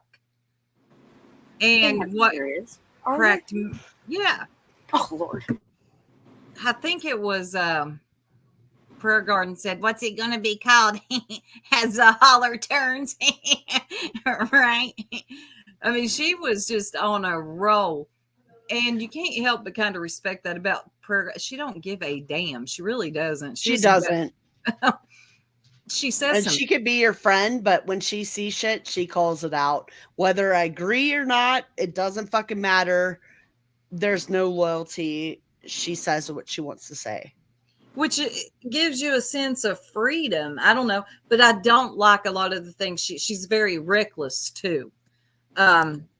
And what cracked me? Yeah. Oh, Lord. I think it was Prayer Garden said, What's it going to be called? As the holler turns. Right. I mean, she was just on a roll. And you can't help but kind of respect that about Prayer. She don't give a damn. She really doesn't. She doesn't. She says and she could be your friend, but when she sees shit, she calls it out. Whether I agree or not, it doesn't fucking matter. There's no loyalty. She says what she wants to say. Which gives you a sense of freedom. I don't know, but I don't like a lot of the things. She's very reckless too.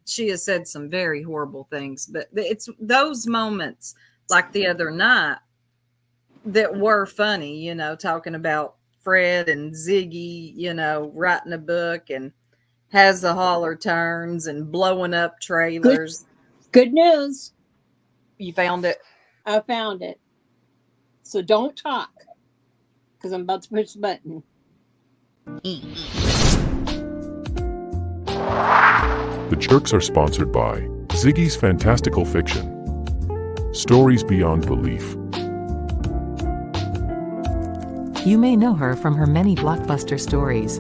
She has said some very horrible things, but it's those moments like the other night that were funny, talking about Fred and Ziggy, writing a book and has the holler turns and blowing up trailers. Good news. You found it? I found it. So don't talk, because I'm about to push the button. The Jerks are sponsored by Ziggy's Fantastical Fiction. Stories beyond belief. You may know her from her many blockbuster stories.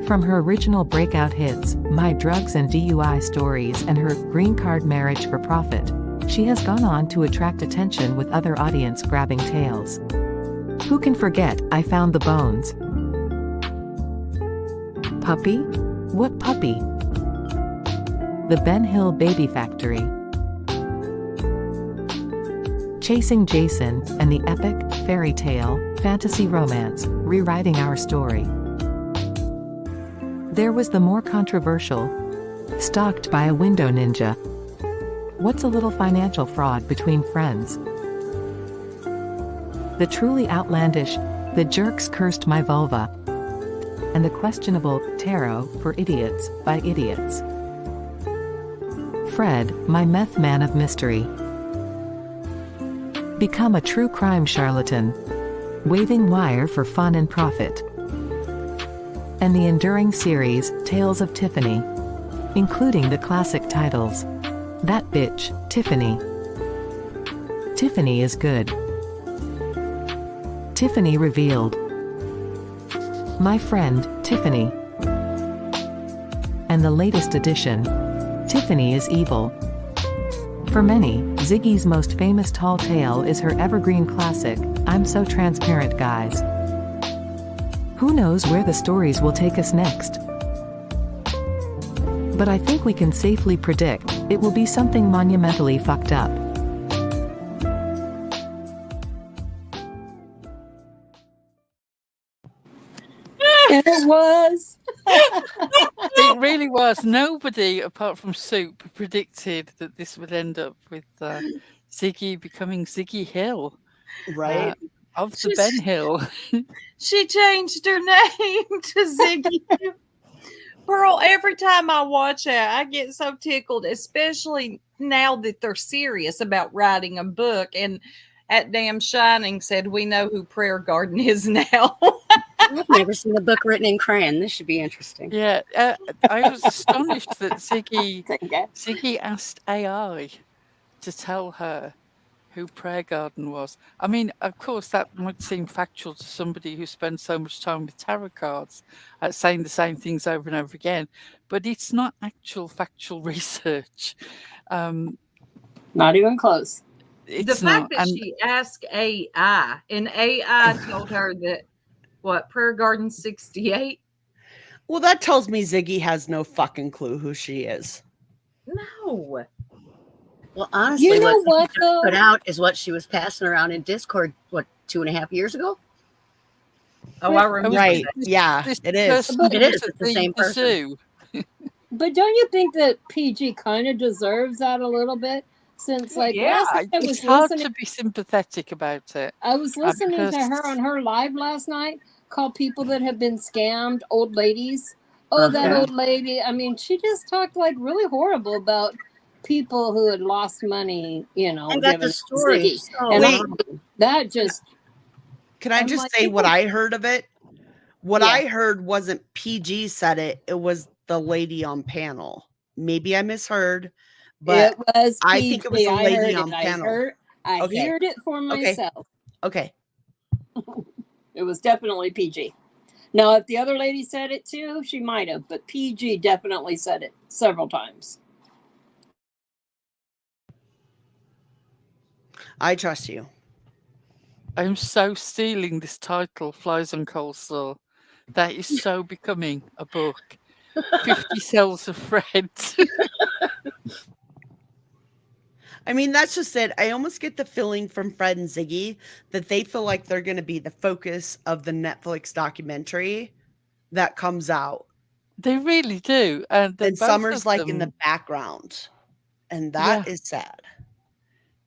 From her original breakout hits, My Drugs and DUI Stories, and her Green Card Marriage for Profit, she has gone on to attract attention with other audience-grabbing tales. Who can forget I Found the Bones? Puppy? What puppy? The Ben Hill Baby Factory. Chasing Jason, and the epic, fairy tale, fantasy romance, Rewriting Our Story. There was the more controversial, Stalked by a Window Ninja. What's a little financial fraud between friends? The truly outlandish, The Jerks Cursed My Vulva. And the questionable, Tarot for Idiots, by Idiots. Fred, My Meth Man of Mystery. Become a true crime charlatan. Waving wire for fun and profit. And the enduring series, Tales of Tiffany. Including the classic titles. That Bitch, Tiffany. Tiffany is good. Tiffany Revealed. My Friend, Tiffany. And the latest edition, Tiffany is Evil. For many, Ziggy's most famous tall tale is her evergreen classic, I'm So Transparent Guys. Who knows where the stories will take us next? But I think we can safely predict, it will be something monumentally fucked up. It was. It really was. Nobody, apart from Soup, predicted that this would end up with Ziggy becoming Ziggy Hill. Right. Of the Ben Hill. She changed her name to Ziggy. Pearl, every time I watch it, I get so tickled, especially now that they're serious about writing a book. And at Damn Shining said, we know who Prayer Garden is now. I've never seen a book written in crayon. This should be interesting. Yeah, I was astonished that Ziggy asked AI to tell her who Prayer Garden was. I mean, of course, that might seem factual to somebody who spends so much time with tarot cards, saying the same things over and over again, but it's not actual factual research. Not even close. The fact that she asked AI, and AI told her that, what, Prayer Garden 68? Well, that tells me Ziggy has no fucking clue who she is. No. Well, honestly, You know what, she though? put out is what she was passing around in Discord, 2.5 years ago? Oh, I remember. Right. that. Yeah, it is. It is. It's the same person. But don't you think that PG kind of deserves that a little bit? Since, like, Yeah, last night I was it's hard listening, to be sympathetic about it. I was listening to because- her on her live last night, call people that have been scammed old ladies. Oh, that Uh-huh. old lady. I mean, she just talked like really horrible about people who had lost money, you know. I got given the story. Ziggy. So And wait. that just. Can I I'm just like, say what people- I heard of it? What Yeah. I heard wasn't PG said it. It was the lady on panel. Maybe I misheard, but it was I think it was PG. the I lady heard on it. panel. I Okay. heard it for Okay. myself. Okay. It was definitely PG. Now, if the other lady said it too, she might have, but PG definitely said it several times. I trust you. I'm so stealing this title, Flies on Coleslaw. That is so becoming a book. 50 Cells of Fred. I mean, that's just it. I almost get the feeling from Fred and Ziggy that they feel like they're going to be the focus of the Netflix documentary that comes out. They really do. And And Summer's like in the background. And that is sad.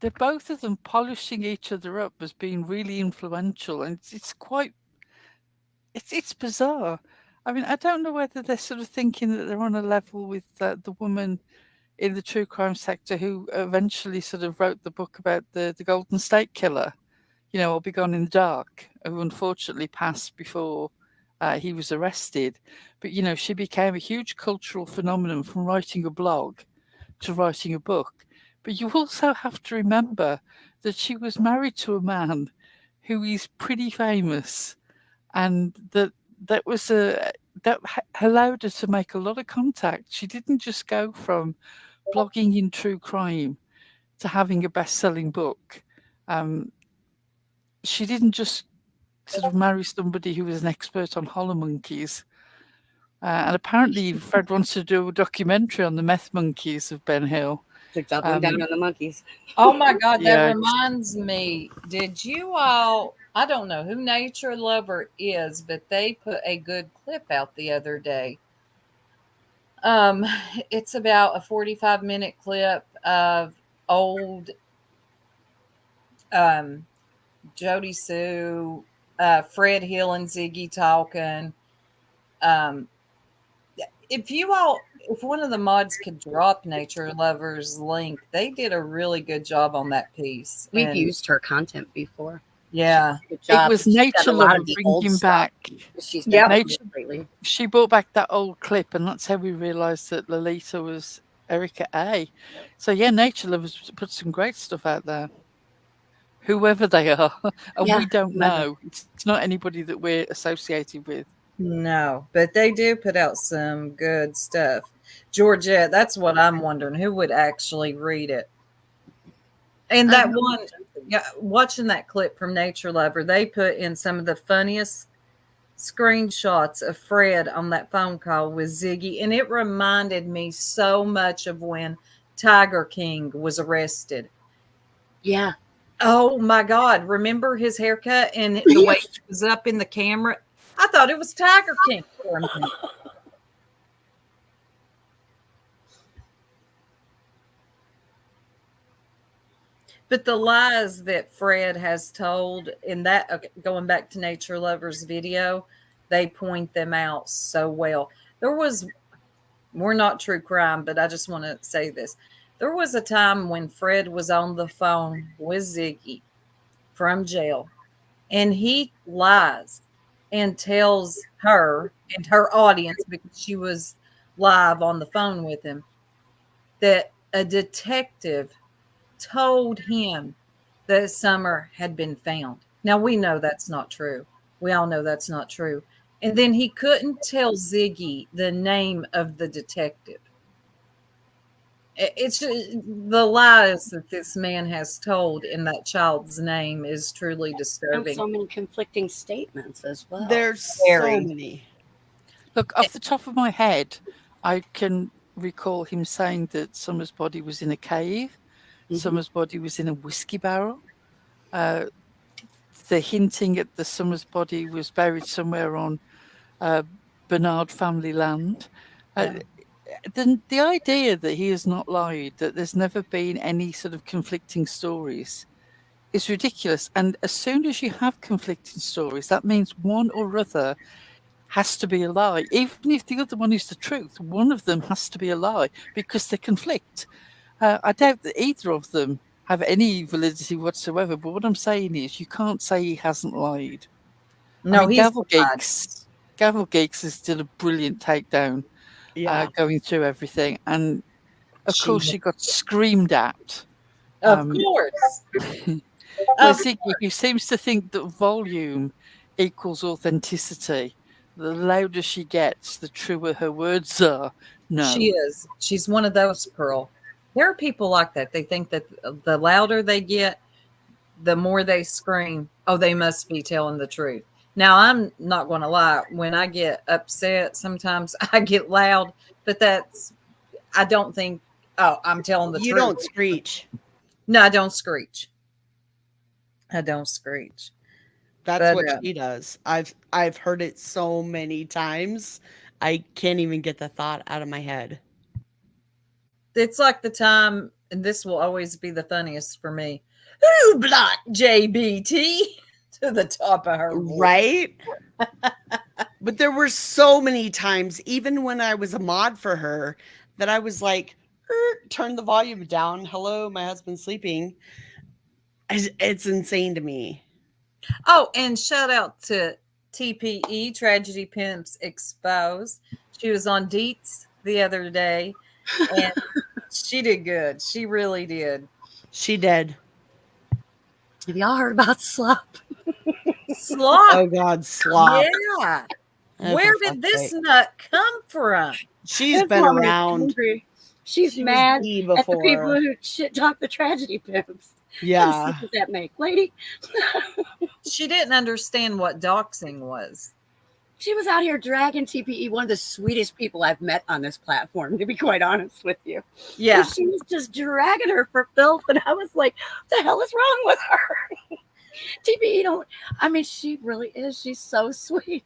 They're both of them polishing each other up as being really influential. And it's quite, it's bizarre. I mean, I don't know whether they're sort of thinking that they're on a level with the woman in the true crime sector who eventually sort of wrote the book about the Golden State Killer, you know, or Be Gone in the Dark, who unfortunately passed before he was arrested. But, you know, she became a huge cultural phenomenon from writing a blog to writing a book. But you also have to remember that she was married to a man who is pretty famous, and that was allowed her to make a lot of contact. She didn't just go from blogging in true crime to having a best-selling book. She didn't just sort of marry somebody who was an expert on hollow monkeys. And apparently Fred wants to do a documentary on the meth monkeys of Ben Hill. Took doubling down on the monkeys. Oh my God, that Yeah. reminds me. Did you all, I don't know who Nature Lover is, but they put a good clip out the other day. It's about a 45-minute clip of old Jody Sue, Fred Hill and Ziggy talking. If one of the mods could drop Nature Lover's link, they did a really good job on that piece. We've And used her content before. yeah, Good job. It was She's got Nature a lot Lover of the old bringing stuff back. She's Yeah, done Nature, lately. she brought back that old clip, and that's how we realised that Lolita was Erica A. So yeah, Nature Lovers put some great stuff out there. Whoever they are, and Yeah, we don't whoever. know. It's not anybody that we're associated with. no, but they do put out some good stuff. Georgette, that's what I'm wondering. Who would actually read it? And that one, yeah, watching that clip from Nature Lover, they put in some of the funniest screenshots of Fred on that phone call with Ziggy, and it reminded me so much of when Tiger King was arrested. Yeah. Oh my God! Remember his haircut and the way he was up in the camera? I thought it was Tiger King for a minute. But the lies that Fred has told in that, okay, going back to Nature Lover's video, they point them out so well. We're not true crime, but I just want to say this. There was a time when Fred was on the phone with Ziggy from jail, and he lies and tells her and her audience, because she was live on the phone with him, that a detective told him that Summer had been found. Now, we know that's not true. We all know that's not true. And then he couldn't tell Ziggy the name of the detective. It's just, the lies that this man has told in that child's name is truly And disturbing. so many conflicting statements as well. There's so Very. many. Look, off the top of my head, I can recall him saying that Summer's body was in a cave. Summer's body was in a whiskey barrel. The hinting at the Summer's body was buried somewhere on Bernard family land. The idea that he has not lied, that there's never been any sort of conflicting stories, is ridiculous. And as soon as you have conflicting stories, that means one or other has to be a lie. Even if the other one is the truth, one of them has to be a lie because they conflict. I doubt that either of them have any validity whatsoever. But what I'm saying is, you can't say he hasn't lied. No, I mean, he's Gavel Geeks has did a brilliant takedown, going through everything, and of course she got screamed at. Of course. Ziggy, who seems to think that volume equals authenticity. The louder she gets, the truer her words are. No, She is. She's one of those, Pearl. There are people like that. They think that the louder they get, the more they scream, oh, they must be telling the truth. Now, I'm not going to lie. When I get upset, sometimes I get loud, but I don't think, oh, I'm telling the truth. You don't screech. No, I don't screech. I don't screech. That's what she does. I've heard it so many times. I can't even get the thought out of my head. It's like the time, and this will always be the funniest for me. Who blocked JBT to the top of her voice? Right? But there were so many times, even when I was a mod for her, that I was like, turn the volume down. Hello, my husband's sleeping. It's insane to me. Oh, and shout out to TPE, Tragedy Pimps Exposed. She was on Deets the other day, and she did good. She really did. She did. Have y'all heard about slop? Slop. Oh God, slop. Yeah. Oh, Where for did fuck's this sake. nut come from? She's This been woman is around. angry. She's She was mad E at the before. people who shit talk the tragedy pimps. Yeah. What sense does that make, lady? She didn't understand what doxing was. She was out here dragging TPE, one of the sweetest people I've met on this platform, to be quite honest with you. Yeah. And she was just dragging her for filth, and I was like, what the hell is wrong with her? TPE she really is. She's so sweet.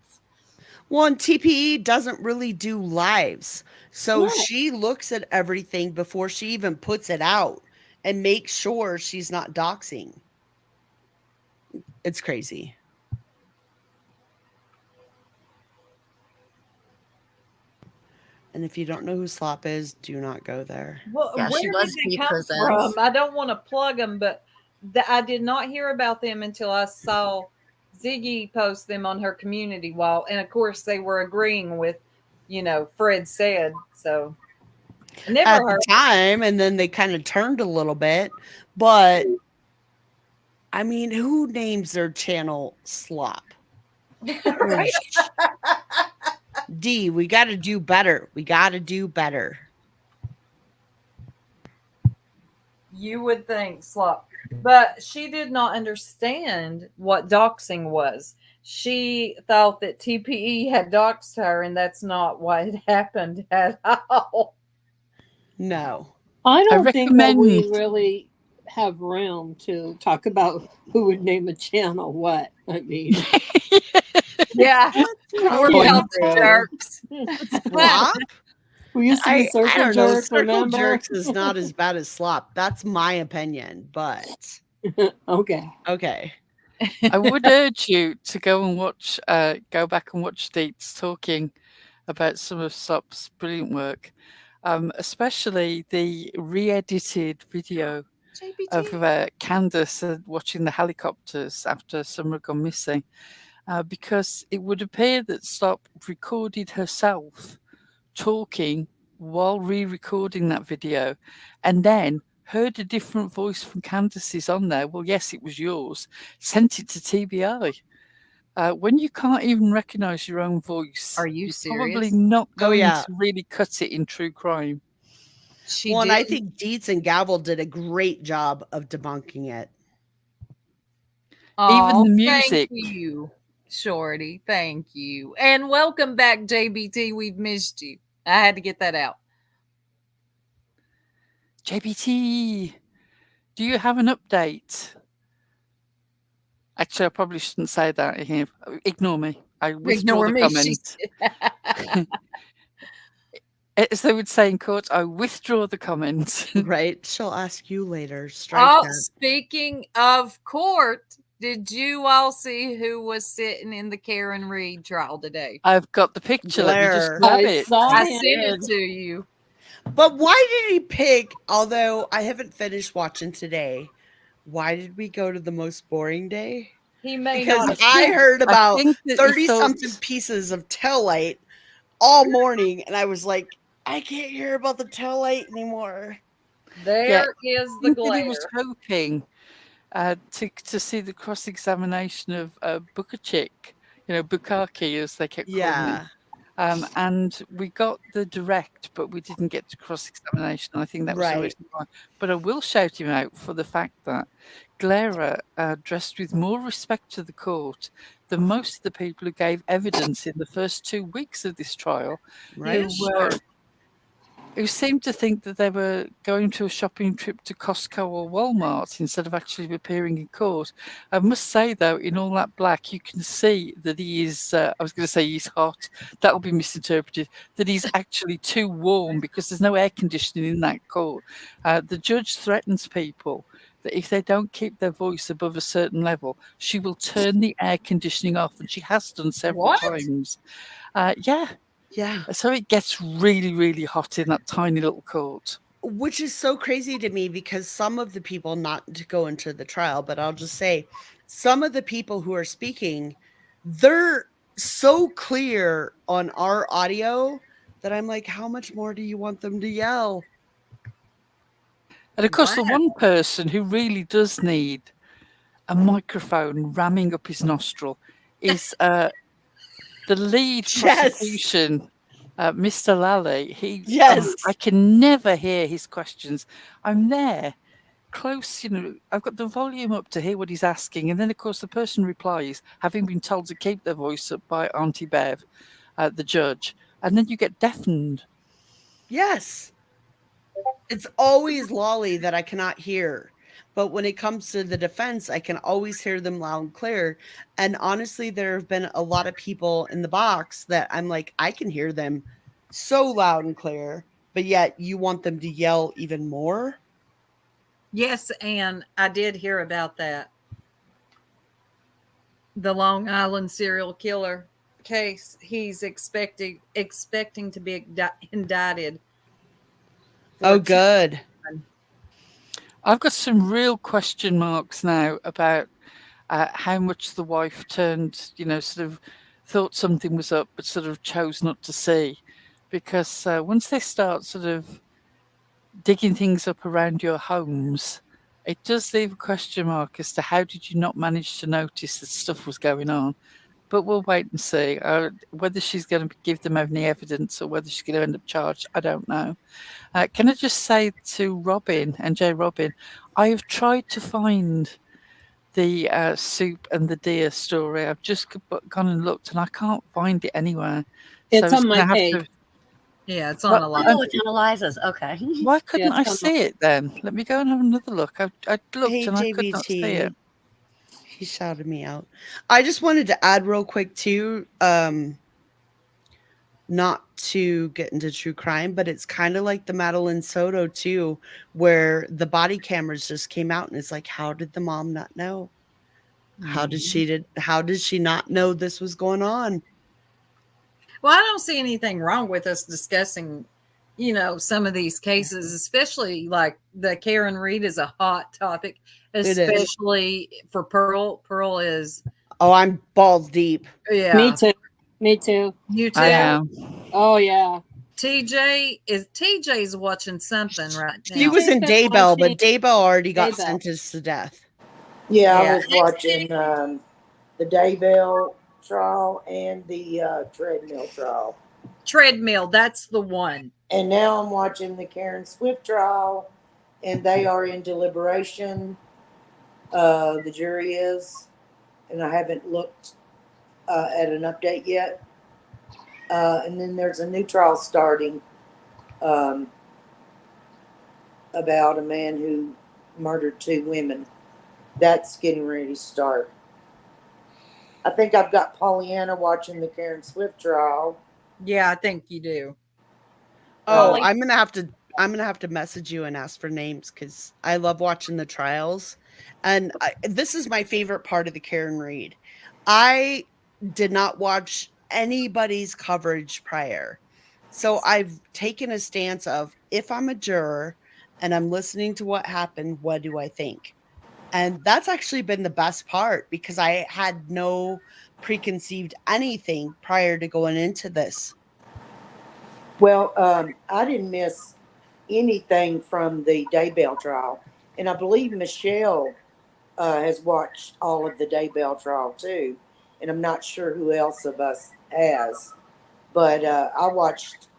Well, and TPE doesn't really do lives. So No. she looks at everything before she even puts it out and makes sure she's not doxing. It's crazy. And if you don't know who Slop is, do not go there. Well, Yeah, where she did was they come presents. from? I don't want to plug them, but I did not hear about them until I saw Ziggy post them on her community wall. And of course, they were agreeing with, Fred said. So never At heard. the time, and then they kind of turned a little bit. But I mean, who names their channel Slop? Right? D, we got to do better. We got to do better. You would think slop. But she did not understand what doxing was. She thought that TPE had doxed her, and that's not what had happened at all. No. I don't think that we recommend- really have room to talk about who would name a channel what. I mean, Yeah. We're Yeah. called the jerks. Slop? we used to be I circle don't know. jerks, Circle remember? jerks is not as bad as Slop. That's my opinion. But Okay. okay. I would urge you to go back and watch Deets talking about some of Slop's brilliant work, especially the re-edited video of Candace watching the helicopters after Summer had gone missing, because it would appear that Slop recorded herself talking while re-recording that video, and then heard a different voice from Candace's on there. Well, yes, it was yours. Sent it to TBI. When you can't even recognise your own voice, Are you you're probably serious? not going yeah. to really cut it in true crime. She And I did. think Dietz and Gavel did a great job of debunking it. Even the Thank music. you, Shorty. Thank you. And welcome back, JBT. We've missed you. I had to get that out. JBT, do you have an update? Actually, I probably shouldn't say that here. Ignore me. I withdraw Ignore the me. comment. As they would say in court, I withdraw the comment. Right? She'll ask you later. Strike Oh, that. speaking of court, did you all see who was sitting in the Karen Reed trial today? I've got the picture. Let me just Blair. grab I it. saw I him. sent it to you. But why did he pick, although I haven't finished watching today, why did we go to the most boring day? He may Because not. I heard about think that he 30 thought- something pieces of tail light all morning, and I was like, I can't hear about the tail light anymore. There is the I think that he was glare. hoping to see the cross-examination of Bukacek, Bukaki, as they kept calling Yeah. him. And we got the direct, but we didn't get to cross-examination. I think that was the Right. reason why. But I will shout him out for the fact that Glera dressed with more respect to the court than most of the people who gave evidence in the first 2 weeks of this trial, Right. who seemed to think that they were going to a shopping trip to Costco or Walmart instead of actually appearing in court. I must say, though, in all that black, you can see that he is, I was going to say he's hot. That will be misinterpreted. That he's actually too warm because there's no air conditioning in that court. The judge threatens people that if they don't keep their voice above a certain level, she will turn the air conditioning off, and she has done several What? times. Yeah. Yeah. So it gets really, really hot in that tiny little court. Which is so crazy to me because some of the people, not to go into the trial, but I'll just say some of the people who are speaking, they're so clear on our audio that I'm like, how much more do you want them to yell? And of course, the Wow. one person who really does need a microphone ramming up his nostril is the lead prosecution, Mr. Lally. I can never hear his questions. I'm there, close, I've got the volume up to hear what he's asking. And then, of course, the person replies, having been told to keep their voice up by Auntie Bev, the judge. And then you get deafened. Yes. It's always Lolly that I cannot hear. But when it comes to the defense, I can always hear them loud and clear. And honestly, there have been a lot of people in the box that I'm like, I can hear them so loud and clear, but yet you want them to yell even more? Yes, and I did hear about that. The Long Island serial killer case. He's expecting to be indicted. Oh, good. I've got some real question marks now about how much the wife turned, sort of thought something was up, but sort of chose not to see. Because once they start sort of digging things up around your homes, it does leave a question mark as to how did you not manage to notice that stuff was going on. But we'll wait and see. Whether she's going to give them any evidence or whether she's going to end up charged, I don't know. Can I just say to Robin and J. Robin, I have tried to find the soup and the deer story. I've just gone and looked and I can't find it anywhere. It's so on my gonna page. Yeah, it's on Oh, it's on Eliza's. Okay. Why couldn't Yeah, I it's on see it then? Let me go and have another look. I looked Hey, and I could not see JBT. it. He shouted me out. I just wanted to add real quick too, not to get into true crime, but it's kind of like the Madeline Soto too, where the body cameras just came out and it's like, how did the mom not know? How did she not know this was going on? Well, I don't see anything wrong with us discussing, some of these cases, especially like the Karen Reed is a hot topic, especially for Pearl. Pearl is. Oh, I'm balls deep. Yeah. Me too. You too? I am. Oh, yeah. TJ's watching something right now. He was in Daybell, but Daybell already got Daybell. sentenced to death. Yeah, Yeah. I was watching the Daybell trial and the treadmill trial. Treadmill, that's the one. And now I'm watching the Karen Swift trial, and they are in deliberation. The jury is, and I haven't looked at an update yet. And then there's a new trial starting about a man who murdered 2 women. That's getting ready to start. I think I've got Pollyanna watching the Karen Swift trial. Yeah, I think you do. Oh, I'm gonna have to message you and ask for names because I love watching the trials, and this is my favorite part of the Karen Reed. I did not watch anybody's coverage prior, so I've taken a stance of if I'm a juror and I'm listening to what happened, what do I think? And that's actually been the best part because I had no preconceived anything prior to going into this. Well, I didn't miss anything from the Daybell trial, and I believe Michelle has watched all of the Daybell trial too, and I'm not sure who else of us has, but I watched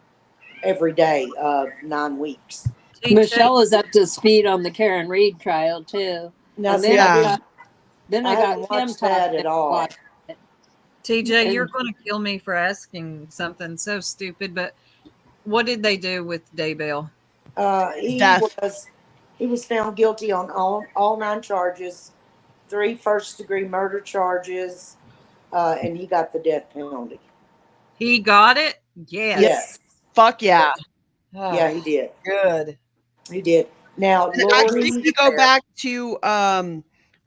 every day of 9 weeks. Michelle is up to speed on the Karen Reed trial too. Now, And then I got haven't Tim watched that talking at all. about it. TJ, you're going to kill me for asking something so stupid, but what did they do with Daybell? He was found guilty on all 9 charges, 3 first-degree murder charges, and he got the death penalty. He got it? Yes. Yes. Fuck yeah. Yeah, he did. Good. He did. Now, And I think Lori, to go back to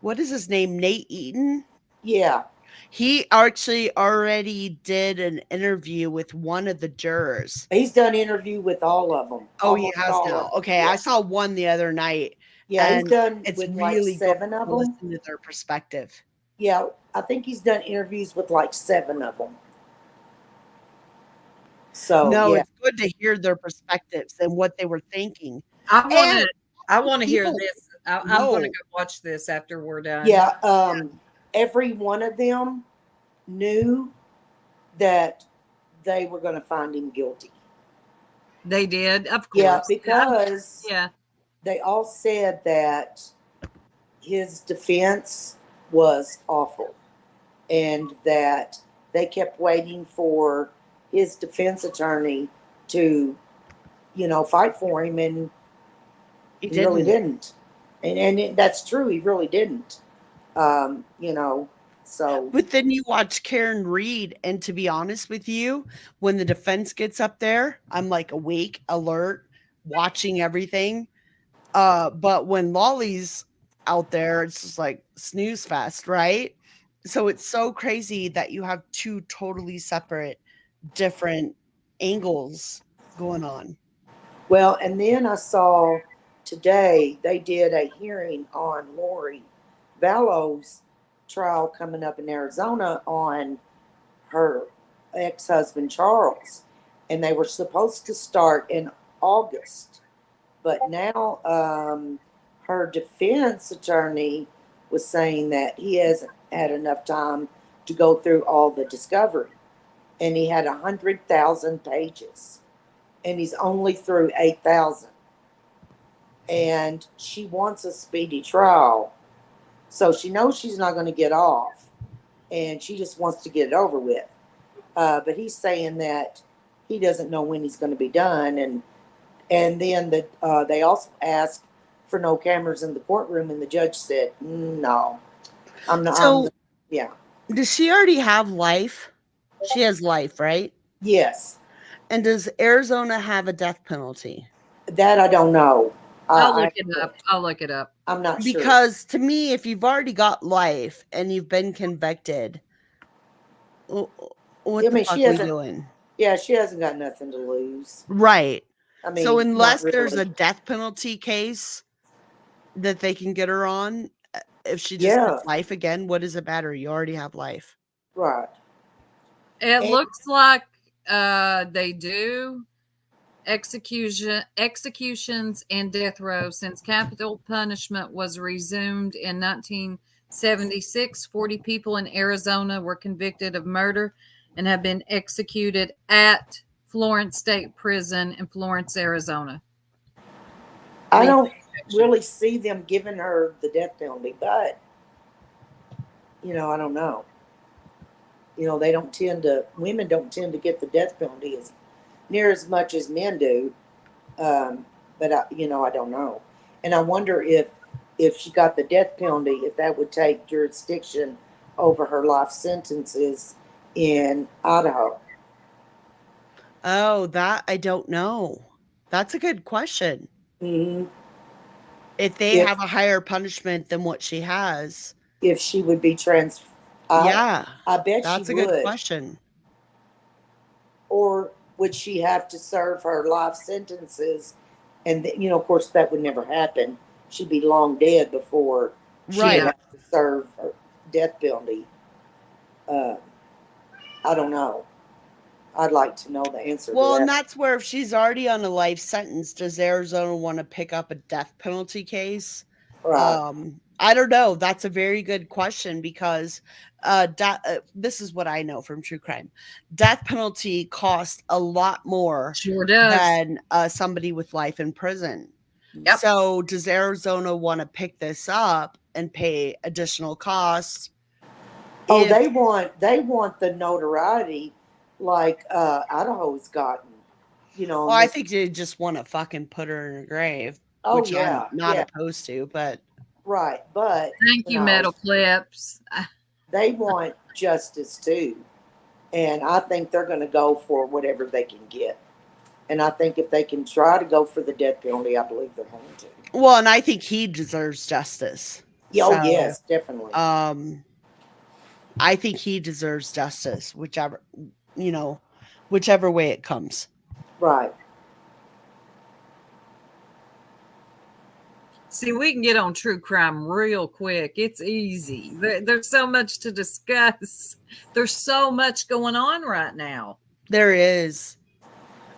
what is his name? Nate Eaton. yeah, He actually already did an interview with one of the jurors. he's done interview with all of them. Oh, he almost has all now. of them. Okay, Yeah. I saw one the other night. Yeah, he's and done it's with like really good 7 of to them. listen to their perspective. Yeah, I think he's done interviews with like 7 of them. So No, yeah, it's good to hear their perspectives and what they were thinking. I want And to. I want to hear people this. I'm going to know. go watch this after we're done. yeah. Every one of them knew that they were going to find him guilty. They did, of course. Yeah, because yeah, they all said that his defense was awful and that they kept waiting for his defense attorney to, fight for him, and he really didn't. And that's true. He really didn't. So. But then you watch Karen Reed, and to be honest with you, when the defense gets up there, I'm like awake, alert, watching everything. But when Lolly's out there, it's just like snooze fest, right? So it's so crazy that you have 2 totally separate, different angles going on. Well, and then I saw today they did a hearing on Lori Vallow's trial coming up in Arizona on her ex-husband Charles, and they were supposed to start in August, but now her defense attorney was saying that he hasn't had enough time to go through all the discovery, and he had 100,000 pages, and he's only through 8,000, and she wants a speedy trial. So she knows she's not going to get off, and she just wants to get it over with. But he's saying that he doesn't know when he's going to be done, and then they also asked for no cameras in the courtroom, and the judge said, "No, I'm not." So, yeah. Does she already have life? She has life, right? Yes. And does Arizona have a death penalty? That I don't know. I'll look it up. I'll look it up. I'm not sure. Because to me, if you've already got life and you've been convicted, what the fuck are we doing? Yeah, she hasn't got nothing to lose. Right. I mean, so unless not there's really. a death penalty case that they can get her on, if she just gets life again, what does it matter? You already have life. Right. It looks like they do executions and death row since capital punishment was resumed in 1976. 40 people in Arizona were convicted of murder and have been executed at Florence State Prison in Florence, Arizona. I don't really see them giving her the death penalty, but I don't know. Women don't tend to get the death penalty as near as much as men do. But I don't know. And I wonder if she got the death penalty, if that would take jurisdiction over her life sentences in Idaho. Oh, that I don't know. That's a good question. Mm-hmm. If they have a higher punishment than what she has, if she would be yeah, I bet that's she a would. good question. Or would she have to serve her life sentences? And of course, that would never happen. She'd be long dead before she would have to serve her death penalty. I don't know. I'd like to know the answer to that. And that's where if she's already on a life sentence, does Arizona want to pick up a death penalty case? Right. I don't know. That's a very good question because this is what I know from true crime. Death penalty costs a lot more than somebody with life in prison. Yep. So does Arizona want to pick this up and pay additional costs? They want the notoriety like Idaho's gotten. Well, I think they just want to fucking put her in her grave. Oh, which yeah, I'm not yeah. opposed to, but Right, but thank you, Metal Clips. They want justice too, and I think they're going to go for whatever they can get. And I think if they can try to go for the death penalty, I believe they're going to. Well, and I think he deserves justice. Yeah, oh, So, yes, definitely. I think he deserves justice, whichever way it comes. Right. See, we can get on true crime real quick. It's easy. There's so much to discuss. There's so much going on right now. There is.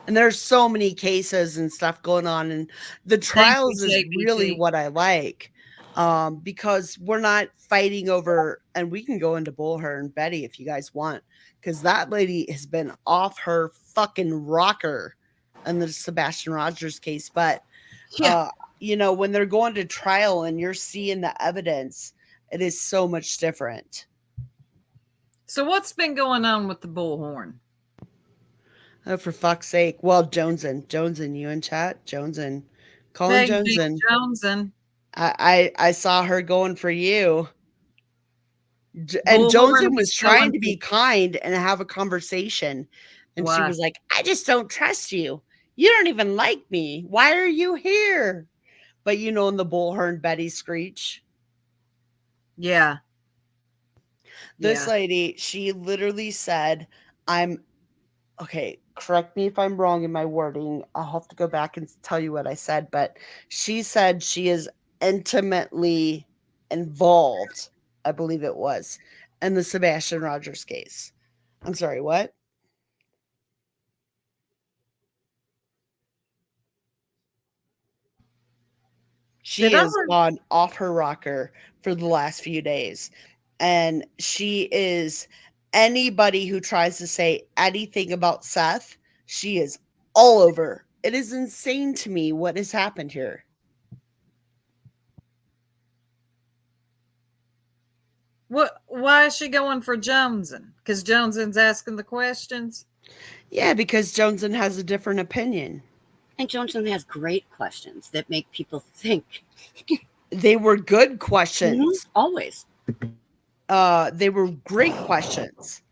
And there's so many cases and stuff going on. And the trials is really what I like. Because we're not fighting over, and we can go into Bullhorn and Betty if you guys want, because that lady has been off her fucking rocker in the Sebastian Rogers case. But when they're going to trial and you're seeing the evidence, it is so much different. So what's been going on with the Bullhorn? Oh, for fuck's sake. Well, Jonesin, you in chat? Jonesin. Colin Jonesin. Jonesin. I saw her going for you. And Jonesin was trying to be kind and have a conversation. And she was like, I just don't trust you. You don't even like me. Why are you here? But in the Bullhorn Betty screech. Yeah. This lady, she literally said, okay, correct me if I'm wrong in my wording. I'll have to go back and tell you what I said. But she said she is intimately involved, I believe it was, in the Sebastian Rogers case. I'm sorry, what? She has gone off her rocker for the last few days. And she is, anybody who tries to say anything about Seth, she is all over. It is insane to me what has happened here. Why is she going for Jonesin? Because Jonesin's asking the questions? Yeah, because Jonesin has a different opinion. And Jonesin has great questions that make people think. They were good questions. Always. They were great questions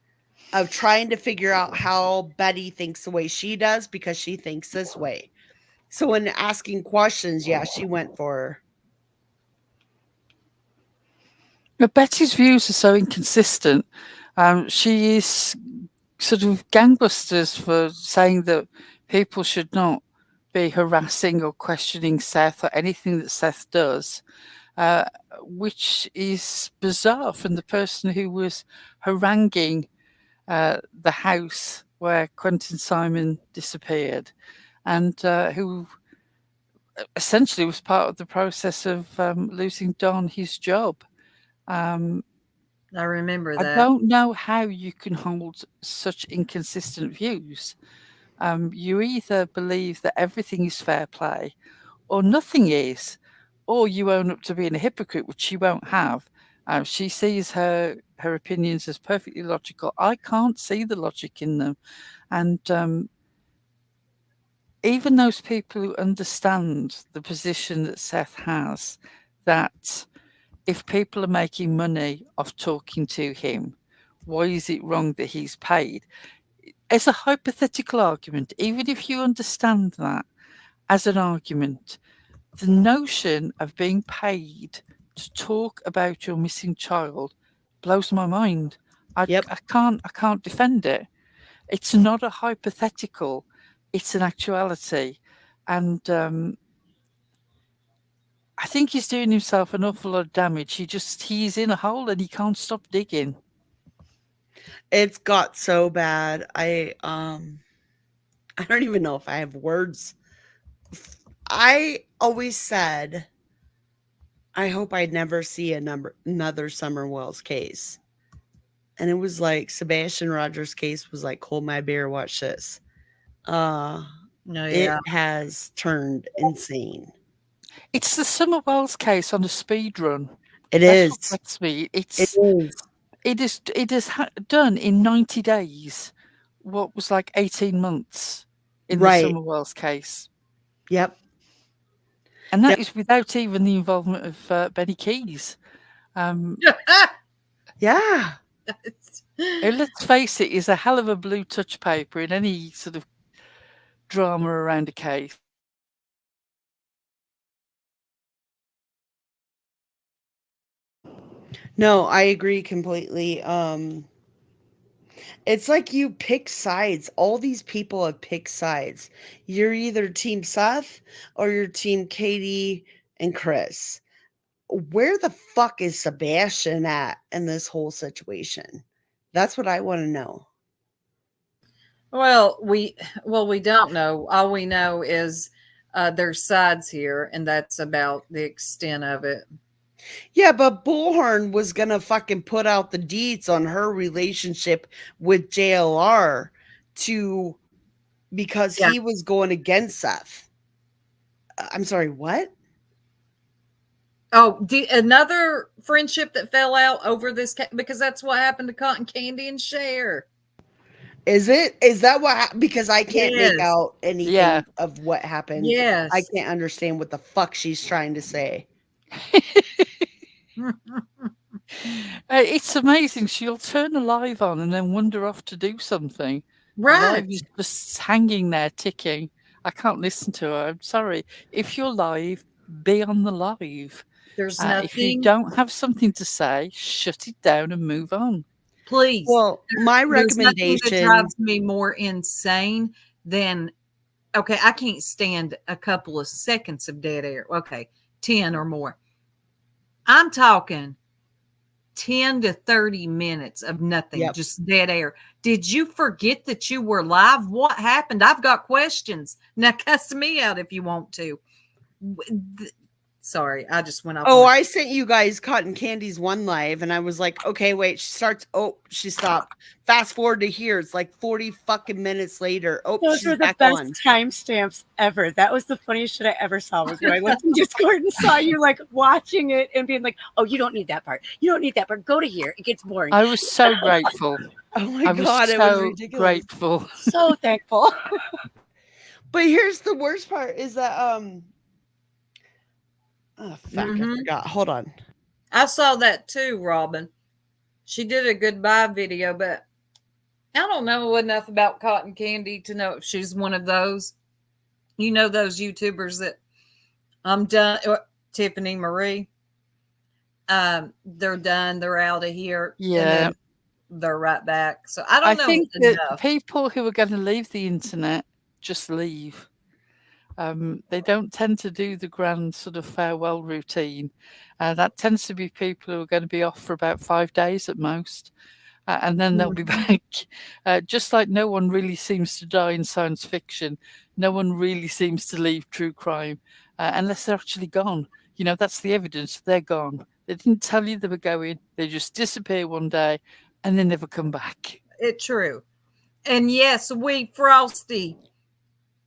of trying to figure out how Betty thinks the way she does because she thinks this way. So when asking questions, she went for her. But Betty's views are so inconsistent. She is sort of gangbusters for saying that people should not be harassing or questioning Seth or anything that Seth does, which is bizarre from the person who was haranguing the house where Quentin Simon disappeared and who essentially was part of the process of losing Don his job. I remember that. I don't know how you can hold such inconsistent views. You either believe that everything is fair play or nothing is, or you own up to being a hypocrite, which she won't have. She sees her opinions as perfectly logical. I can't see the logic in them. And even those people who understand the position that Seth has, that if people are making money off talking to him, why is it wrong that he's paid? As a hypothetical argument, even if you understand that as an argument, the notion of being paid to talk about your missing child blows my mind. I can't defend it. It's not a hypothetical, it's an actuality. And I think he's doing himself an awful lot of damage. He's in a hole and he can't stop digging. It's got so bad. I don't even know if I have words. I always said, I hope I'd never see another Summer Wells case. And it was like Sebastian Rogers' case was like, hold my beer, watch this. It has turned insane. It's the Summer Wells case on a speed run. It That's is. what gets me. It is done in 90 days. What was like 18 months in the Summer Wells case. Yep. And that is without even the involvement of Benny Keys. Yeah. Let's face it, is a hell of a blue touch paper in any sort of drama around a case. No, I agree completely. It's like you pick sides. All these people have picked sides. You're either team Seth or you're team Katie and Chris. Where the fuck is Sebastian at in this whole situation? That's what I want to know. Well, we don't know. All we know is there's sides here, and that's about the extent of it. Yeah, but Bullhorn was gonna fucking put out the deeds on her relationship with JLR because Yeah. he was going against Seth. I'm sorry, what? Oh, another friendship that fell out over this because that's what happened to Cotton Candy and Cher. Is it? Is that what? Because I can't make Yes. out anything Yeah. of what happened. Yes. I can't understand what the fuck she's trying to say. It's amazing. She'll turn a live on and then wander off to do something. Right. Live is just hanging there ticking. I can't listen to her. I'm sorry. If you're live, be on the live. There's If you nothing. don't have something to say, shut it down and move on. Please. Well, my There's nothing that recommendation. drives me more insane than okay, I can't stand a couple of seconds of dead air. Okay, 10 or more. I'm talking 10 to 30 minutes of nothing, Yep. just dead air. Did you forget that you were live? What happened? I've got questions. Now, cuss me out if you want to. Sorry, I just went off. Oh, on I sent you guys Cotton Candy's one live, and I was like, okay, wait, she starts. Oh, she stopped. Fast forward to here. It's like 40 fucking minutes later. Oh, Those she's were the back best on. timestamps ever. That was the funniest shit I ever saw. Was when I went to Discord and saw you like watching it and being like, "Oh, you don't need that part. You don't need that part. Go to here. It gets boring." I was so grateful. Oh my I was god, it so was ridiculous. grateful. So thankful. But here's the worst part: is that oh fuck, I forgot. Hold on. I saw that too, Robin. She did a goodbye video, but I don't know enough about Cotton Candy to know if she's one of those. You know those YouTubers that I'm done. Tiffany Marie. They're done. They're out of here. Yeah. And then they're right back. So I don't I know think enough. that people who are going to leave the internet just leave. They don't tend to do the grand sort of farewell routine. That tends to be people who are going to be off for about 5 days at most. And then they'll be back. Just like no one really seems to die in science fiction, no one really seems to leave true crime unless they're actually gone. You know, that's the evidence. They're gone. They didn't tell you they were going. They just disappear one day and they never come back. It's true. And yes, Frosty,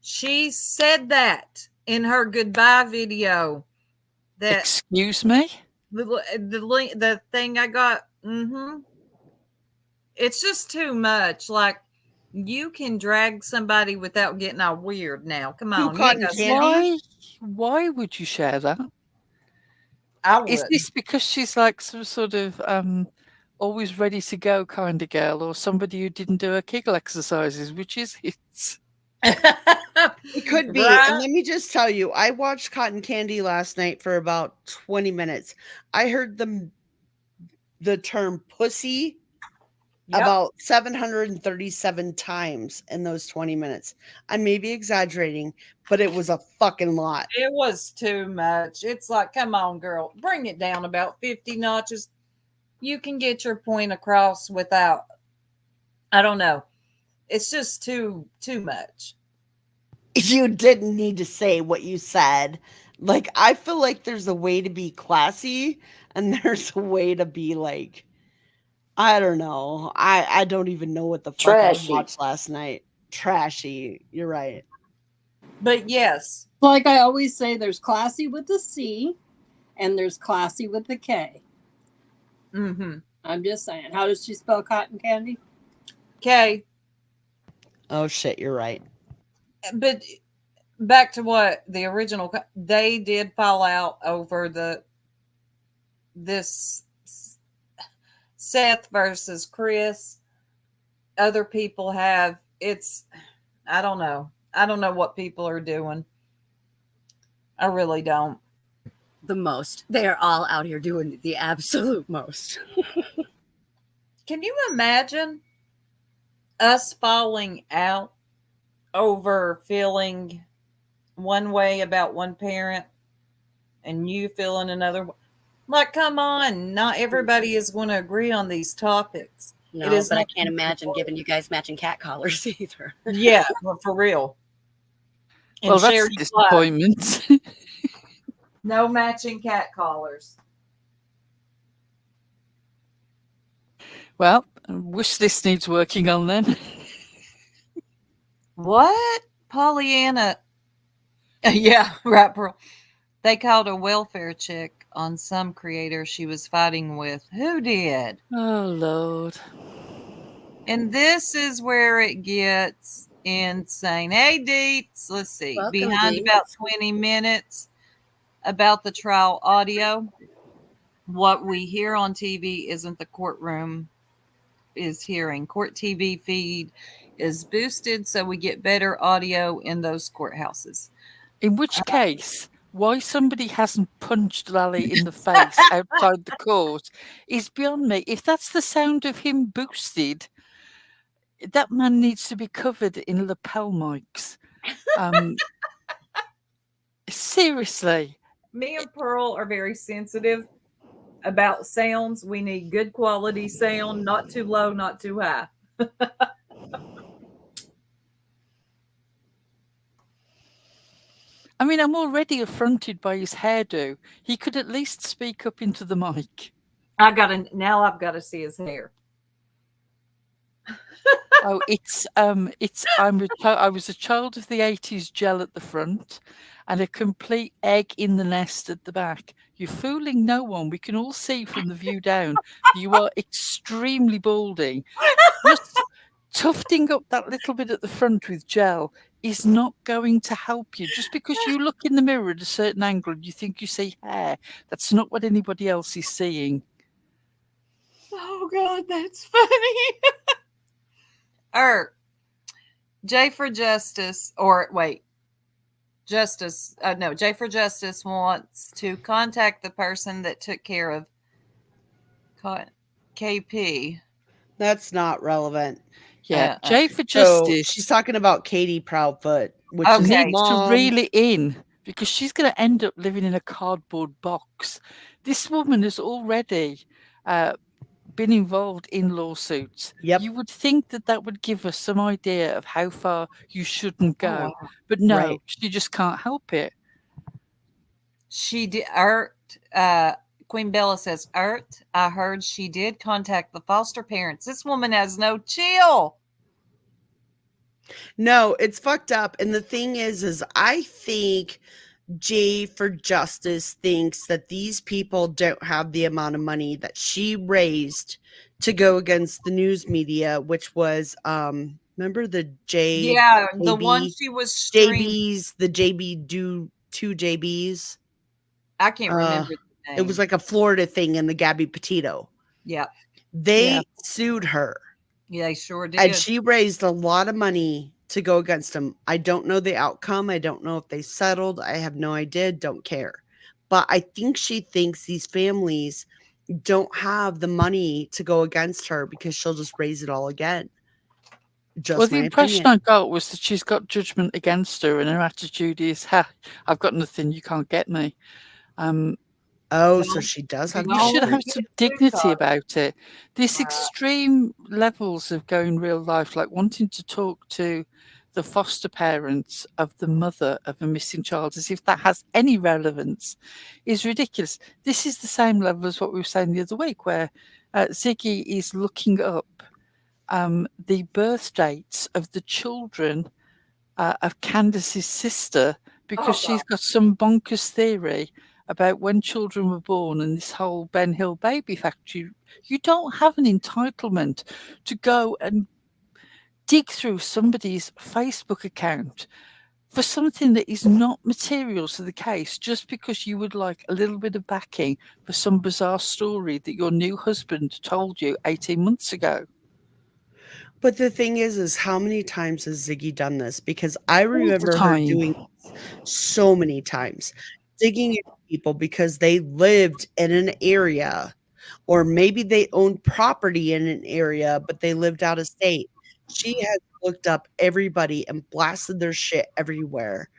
she said that in her goodbye video. That Excuse me? the thing I got. It's just too much. Like you can drag somebody without getting all weird. Now, come on. Why would you share that? I would. Is this because she's like some sort of always ready to go kind of girl, or somebody who didn't do her Kegel exercises, which is it? It could be. Right? And let me just tell you, I watched Cotton Candy last night for about 20 minutes. I heard the term pussy about 737 times in those 20 minutes. I may be exaggerating, but it was a fucking lot. It was too much. It's like, come on, girl, bring it down about 50 notches. You can get your point across without, I don't know. It's just too much. You didn't need to say what you said. Like, I feel like there's a way to be classy and there's a way to be like, I don't know. I don't even know what the fuck I watched last night. Trashy. You're right. But yes. Like I always say, there's classy with the C and there's classy with the K. I'm just saying. How does she spell cotton candy? K. Oh, shit. You're right. But back to what the original, they did fall out over this Seth versus Chris. Other people have, I don't know. I don't know what people are doing. I really don't. The most. They are all out here doing the absolute most. Can you imagine us falling out over feeling one way about one parent and you feeling another way? Like, come on, not everybody is going to agree on these topics. No, but I can't imagine giving you guys matching cat collars either. Yeah, well, for real. Well, And that's share a your disappointment. no matching cat collars. Well, wish this needs working on then. What? Pollyanna. Yeah, right, Pearl. They called a welfare check on some creator she was fighting with. Who did? Oh, Lord. And this is where it gets insane. Hey, Deets. Let's see. Welcome, Behind Deets. about 20 minutes about the trial audio. What we hear on TV isn't the courtroom is hearing. Court TV feed is boosted so we get better audio in those courthouses. In which case, why somebody hasn't punched Lally in the face outside the court is beyond me. If that's the sound of him boosted, that man needs to be covered in lapel mics. Seriously. Me and Pearl are very sensitive about sounds. We need good quality sound, not too low, not too high. I mean, I'm already affronted by his hairdo. He could at least speak up into the mic. I've got to see his hair. Oh, I was a child of the 80s gel at the front and a complete egg in the nest at the back. You're fooling no one. We can all see from the view down. You are extremely balding. Just tufting up that little bit at the front with gel is not going to help you. Just because you look in the mirror at a certain angle and you think you see hair, that's not what anybody else is seeing. Oh, God, that's funny. J for Justice, J for Justice wants to contact the person that took care of KP. That's not relevant. Yeah, J for Justice. So she's talking about Katie Proudfoot, which Needs is to mom. reel it in because she's going to end up living in a cardboard box. This woman has already been involved in lawsuits. Yep. You would think that would give us some idea of how far you shouldn't go. wow. But no, Right. she just can't help it. She did. Queen Bella says, I heard she did contact the foster parents. This woman has no chill. No, it's fucked up. And the thing is I think J for Justice thinks that these people don't have the amount of money that she raised to go against the news media, which was remember the J the one she was JBs, the JB do 2 JBs. I can't remember the name. It was like a Florida thing in the Gabby Petito. Yeah. They sued her. Yeah, they sure did. And she raised a lot of money to go against them. I don't know the outcome. I don't know if they settled. I have no idea. Don't care. But I think she thinks these families don't have the money to go against her because she'll just raise it all again. Well, the impression I got was that she's got judgment against her and her attitude is, I've got nothing. You can't get me. So she does have. You should have some dignity about it. This extreme levels of going real life, like wanting to talk to the foster parents of the mother of a missing child as if that has any relevance, is ridiculous. This is the same level as what we were saying the other week, where Ziggy is looking up the birth dates of the children of Candace's sister because she's got some bonkers theory about when children were born and this whole Ben Hill baby factory. You don't have an entitlement to go and dig through somebody's Facebook account for something that is not material to the case just because you would like a little bit of backing for some bizarre story that your new husband told you 18 months ago. But the thing is how many times has Ziggy done this? Because I All the remember her time. doing this so many times, digging into people because they lived in an area, or maybe they owned property in an area, but they lived out of state. She has looked up everybody and blasted their shit everywhere.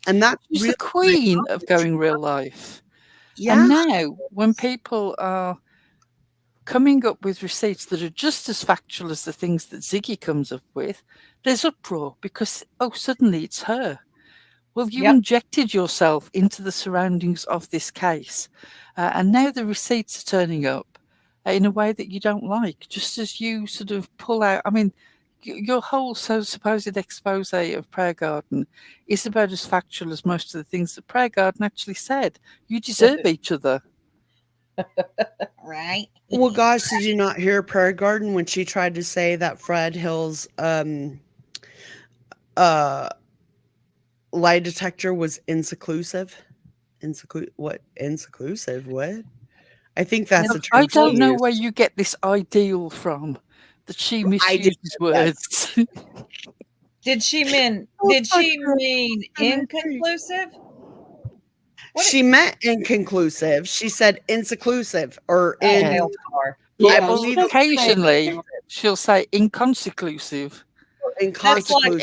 And that's She's really the queen of going real life. Yeah. And now, when people are coming up with receipts that are just as factual as the things that Ziggy comes up with, there's uproar because, suddenly it's her. Well, you injected yourself into the surroundings of this case, and now the receipts are turning up in a way that you don't like, just as you sort of pull out. I mean, your whole supposed expose of Prayer Garden is about as factual as most of the things that Prayer Garden actually said. You deserve each other. Right. Well, gosh, did you not hear Prayer Garden when she tried to say that Fred Hill's lie detector was inconclusive? Inconclusive? What? I think that's the term I don't she know used. where you get this ideal from, that she I did misuses words. Did she mean inconclusive? She meant inconclusive. She said inconclusive or in. hell car. I Well, believe occasionally she'll say inconsequentive. inconclusive.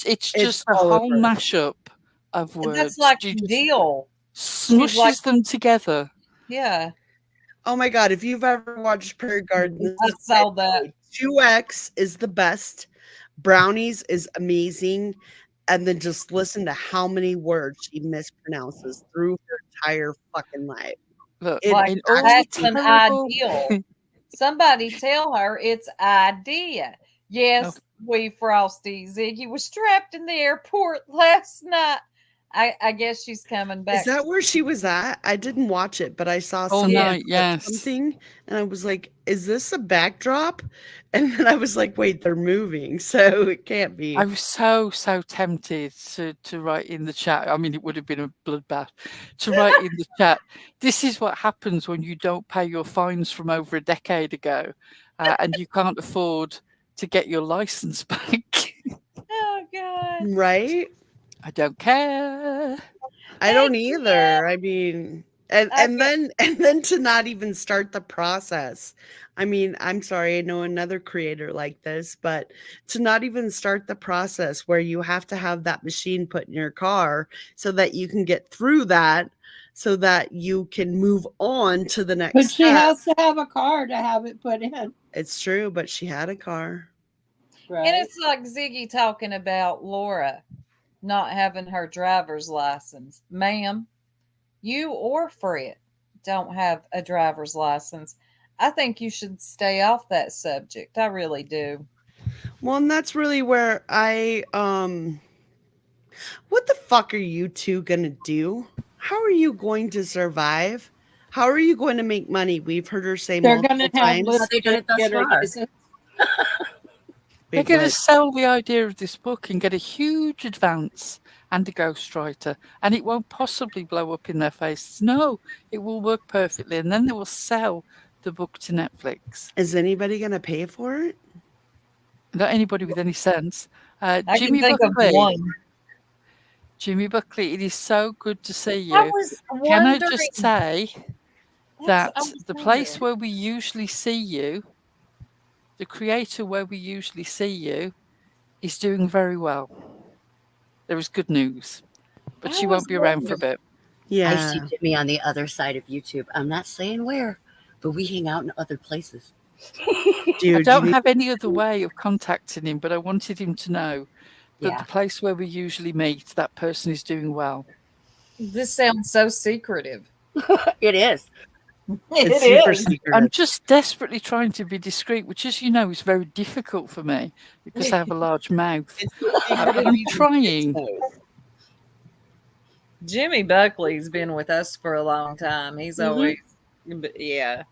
It's just a all whole over. mashup of words. That's like She just deal. smushes them together. Yeah. Oh my god, if you've ever watched Prayer Garden, I saw that. 2X is the best. Brownies is amazing. And then just listen to how many words she mispronounces through her entire fucking life. Look, Like, in all that's the an terrible... ideal. Somebody tell her it's idea. Yes, we Frosty Ziggy was trapped in the airport last night. I guess she's coming back. Is that where she was at? I didn't watch it, but I saw All something, night, yes. something, and I was like, "Is this a backdrop?" And then I was like, "Wait, they're moving, so it can't be." I was so tempted to write in the chat. I mean, it would have been a bloodbath to write in the chat. This is what happens when you don't pay your fines from over a decade ago, and you can't afford to get your license back. Oh God! Right? I don't care. I don't either. I mean, and then to not even start the process. I mean, I'm sorry, I know another creator like this, but to not even start the process where you have to have that machine put in your car so that you can get through that, so that you can move on to the next But she step. has to have a car to have it put in. It's true, but she had a car. Right. And it's like Ziggy talking about Laura not having her driver's license. Ma'am, you or Fred don't have a driver's license. I think you should stay off that subject. I really do. Well, and that's really where I what the fuck are you two gonna do? How are you going to survive? How are you going to make money? We've heard her say They're multiple going to have times. They did it thus get her far. license. They're going to sell the idea of this book and get a huge advance and a ghostwriter, and it won't possibly blow up in their faces. No, it will work perfectly, and then they will sell the book to Netflix. Is anybody going to pay for it? Not anybody with any sense. I Jimmy can think Buckley. of one. Jimmy Buckley, it is so good to see you. I was Can I wondering- just say I that was the place where we usually see you, the creator where we usually see you, is doing very well. There is good news, but she won't be around for a bit. I see Jimmy on the other side of YouTube. I'm not saying where, but we hang out in other places. I don't have any other way of contacting him, but I wanted him to know that Yeah. the place where we usually meet, that person is doing well. This sounds so secretive. It is. It's super secretive. I'm just desperately trying to be discreet, which, as you know, is very difficult for me because I have a large mouth. I'm trying. Jimmy Buckley's been with us for a long time. He's Mhm. always, yeah.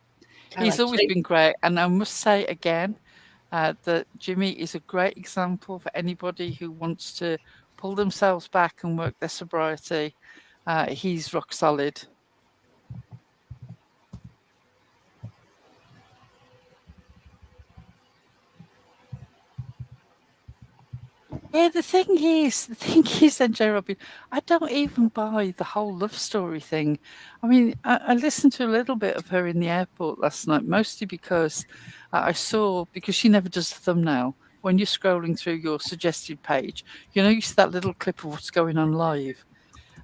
He's always been great. And I must say again that Jimmy is a great example for anybody who wants to pull themselves back and work their sobriety. He's rock solid. Yeah, the thing is, then, J. Robin, I don't even buy the whole love story thing. I mean, I listened to a little bit of her in the airport last night, mostly because I saw, because she never does the thumbnail. When you're scrolling through your suggested page, you see that little clip of what's going on live.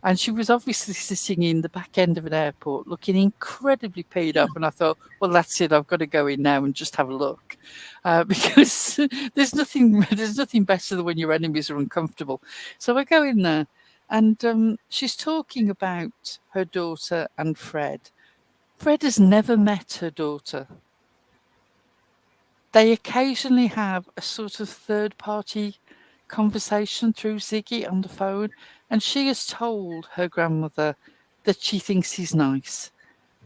And she was obviously sitting in the back end of an airport looking incredibly paid off. And I thought, well, that's it. I've got to go in now and just have a look. Because there's nothing better than when your enemies are uncomfortable. So I go in there and she's talking about her daughter and Fred. Fred has never met her daughter. They occasionally have a sort of third party conversation through Ziggy on the phone, and she has told her grandmother that she thinks he's nice.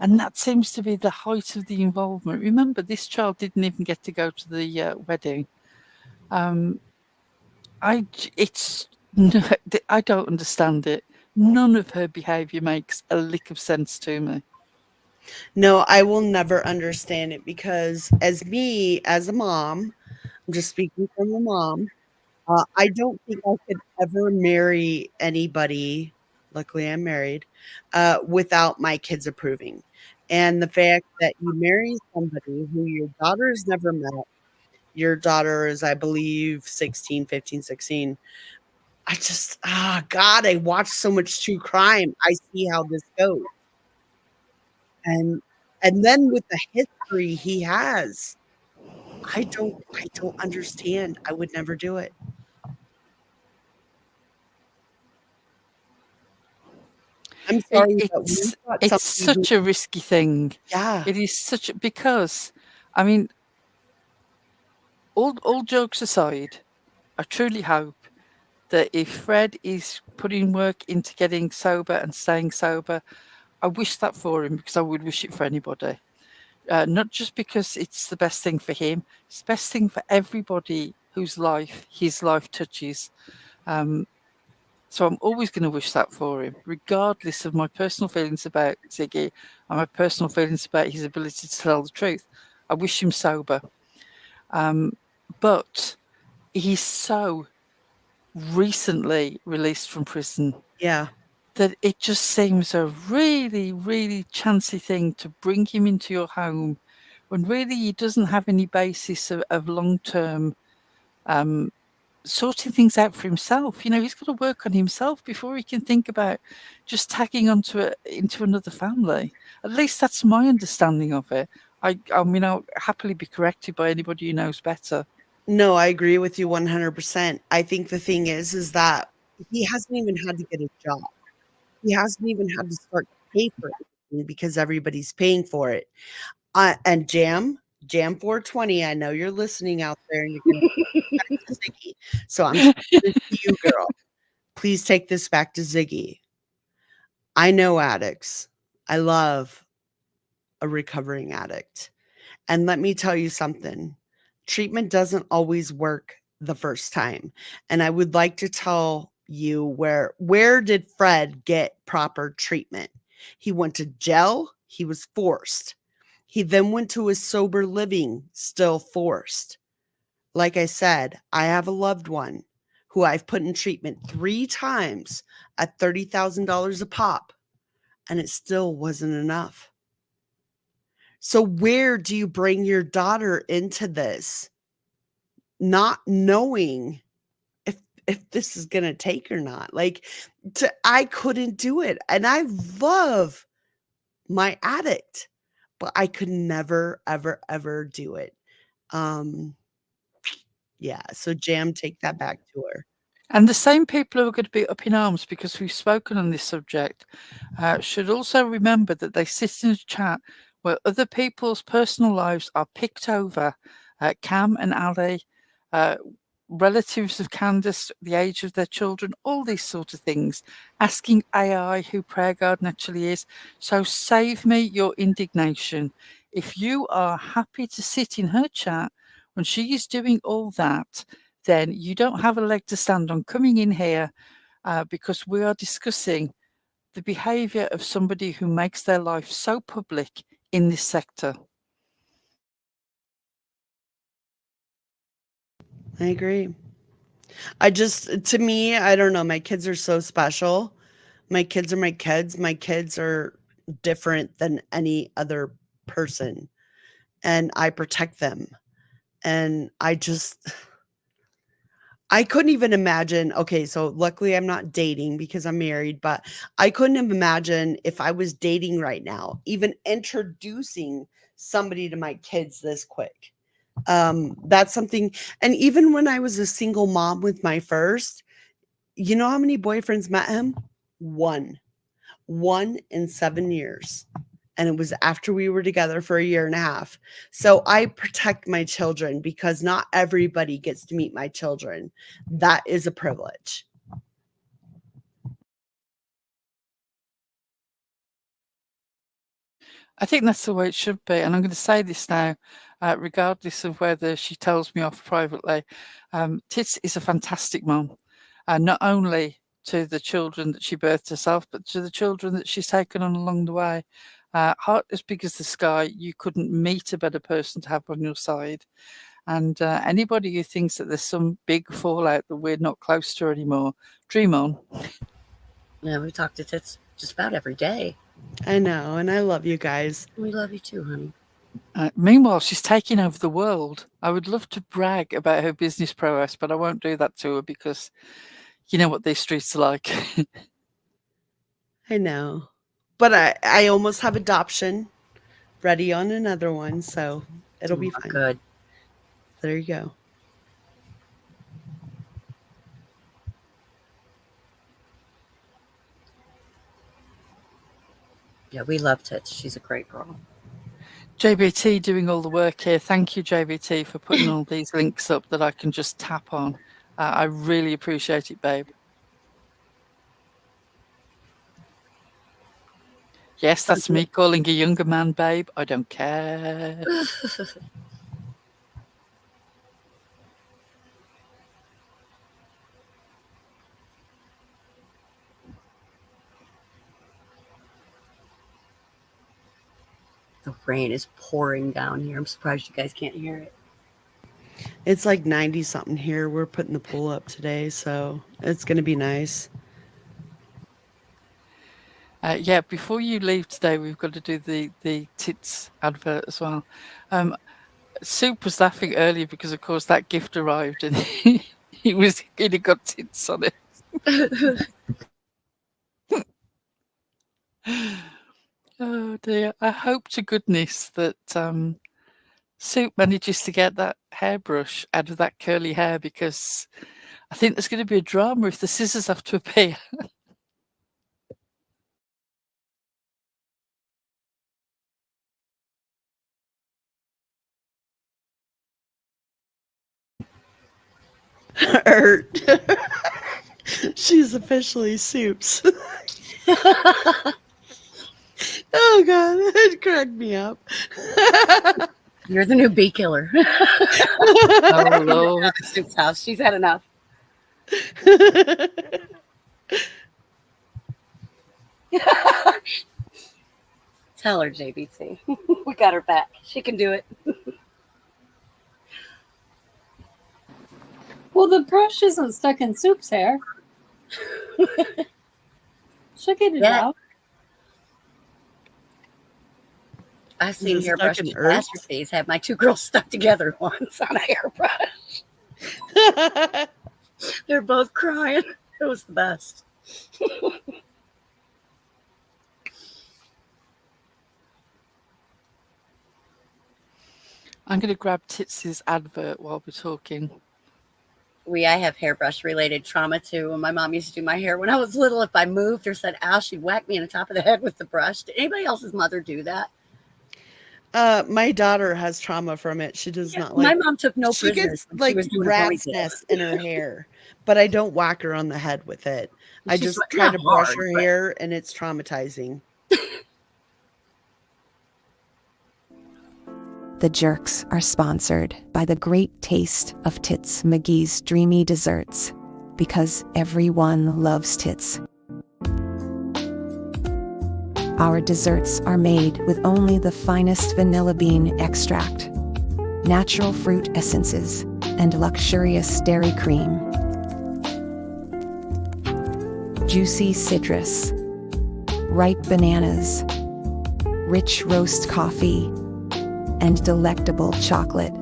And that seems to be the height of the involvement. Remember, this child didn't even get to go to the wedding. I don't understand it. None of her behaviour makes a lick of sense to me. No, I will never understand it because as a mom, I'm just speaking from a mom, I don't think I could ever marry anybody, luckily I'm married, without my kids approving. And the fact that you marry somebody who your daughter's never met, your daughter is, I believe, 16, 15, 16. I just, God, I watch so much true crime. I see how this goes. And then with the history he has, I don't understand. I would never do it. I'm sorry, but we've got It's somebody such a risky thing. Yeah. It is such because, I mean, all jokes aside, I truly hope that if Fred is putting work into getting sober and staying sober, I wish that for him because I would wish it for anybody. Not just because it's the best thing for him, it's the best thing for everybody whose life his life touches. So I'm always going to wish that for him, regardless of my personal feelings about Ziggy and my personal feelings about his ability to tell the truth. I wish him sober. But he's so recently released from prison. Yeah. That it just seems a really, really chancy thing to bring him into your home when really he doesn't have any basis of long-term sorting things out for himself. He's got to work on himself before he can think about just tagging into another family. At least that's my understanding of it. I mean, I'll happily be corrected by anybody who knows better. No, I agree with you 100%. I think the thing is that he hasn't even had to get a job. He hasn't even had to start to pay for it because everybody's paying for it. And Jam 420, I know you're listening out there and you're going to back to Ziggy. So I'm saying this to you, girl. Please take this back to Ziggy. I know addicts. I love a recovering addict. And let me tell you something. Treatment doesn't always work the first time. And I would like to tell you where did Fred get proper treatment? He went to jail. He was forced. He then went to his sober living, still forced. Like I said, I have a loved one who I've put in treatment 3 times at $30,000 a pop, and it still wasn't enough. So where do you bring your daughter into this, not knowing if this is going to take or not? I couldn't do it. And I love my addict, but I could never, ever, ever do it. Yeah. So Jam, take that back to her. And the same people who are going to be up in arms because we've spoken on this subject should also remember that they sit in a chat where other people's personal lives are picked over. Cam and Ali, relatives of Candace, the age of their children, all these sort of things, asking AI who Prayer Garden actually is. So save me your indignation. If you are happy to sit in her chat when she is doing all that, then you don't have a leg to stand on coming in here because we are discussing the behaviour of somebody who makes their life so public in this sector. I agree. To me, I don't know. My kids are so special. My kids are my kids. My kids are different than any other person, and I protect them. And I couldn't even imagine. Okay, so luckily I'm not dating because I'm married, but I couldn't even imagine if I was dating right now, even introducing somebody to my kids this quick. That's something. And even when I was a single mom with my first, you know how many boyfriends met him? One in 7 years. And it was after we were together for a year and a half. So I protect my children because not everybody gets to meet my children. That is a privilege. I think that's the way it should be. And I'm going to say this now, regardless of whether she tells me off privately. Tits is a fantastic mom. Not only to the children that she birthed herself, but to the children that she's taken on along the way. Heart as big as the sky. You couldn't meet a better person to have on your side. And anybody who thinks that there's some big fallout that we're not close to anymore, dream on. Yeah, we talk to Tits just about every day. I know, and I love you guys. We love you too, honey. Meanwhile, she's taking over the world. I would love to brag about her business prowess, but I won't do that to her because you know what these streets are like. I know. But I almost have adoption ready on another one, so it'll be fine. Good. There you go. Yeah, we love Tits. She's a great girl. JBT doing all the work here. Thank you, JBT, for putting all these links up that I can just tap on. I really appreciate it, babe. Yes, that's me calling a younger man, babe. I don't care. The rain is pouring down here. I'm surprised you guys can't hear it. It's like 90 something here. We're putting the pool up today, so it's going to be nice. Yeah, before you leave today, we've got to do the Tits advert as well. Soup was laughing earlier because, of course, that gift arrived and he'd got tits on it. Oh dear! I hope to goodness that Soup manages to get that hairbrush out of that curly hair, because I think there's going to be a drama if the scissors have to appear. She's officially Soups. Oh God, it cracked me up. You're the new bee killer. Oh Lord. Soup's house. She's had enough. Tell her, JBT. We got her back. She can do it. Well, the brush isn't stuck in Soup's hair. She'll get it out. I've seen Is it hairbrush stuck in earth? catastrophes. Had my two girls stuck together once on a hairbrush. They're both crying. It was the best. I'm going to grab Tits's advert while we're talking. I have hairbrush related trauma too. When my mom used to do my hair when I was little, if I moved or said ow, she'd whack me in the top of the head with the brush. Did anybody else's mother do that? My daughter has trauma from it. She does not like. My mom took no She prisoners gets when she like was doing rat's ponytails. nest in her hair, but I don't whack her on the head with it. I She's just like, try not to brush hard, her but- hair, and it's traumatizing. The Jerks are sponsored by the great taste of Titsmcgee's dreamy desserts, because everyone loves tits. Our desserts are made with only the finest vanilla bean extract, natural fruit essences, and luxurious dairy cream. juicy citrus, ripe bananas, rich roast coffee, and delectable chocolate.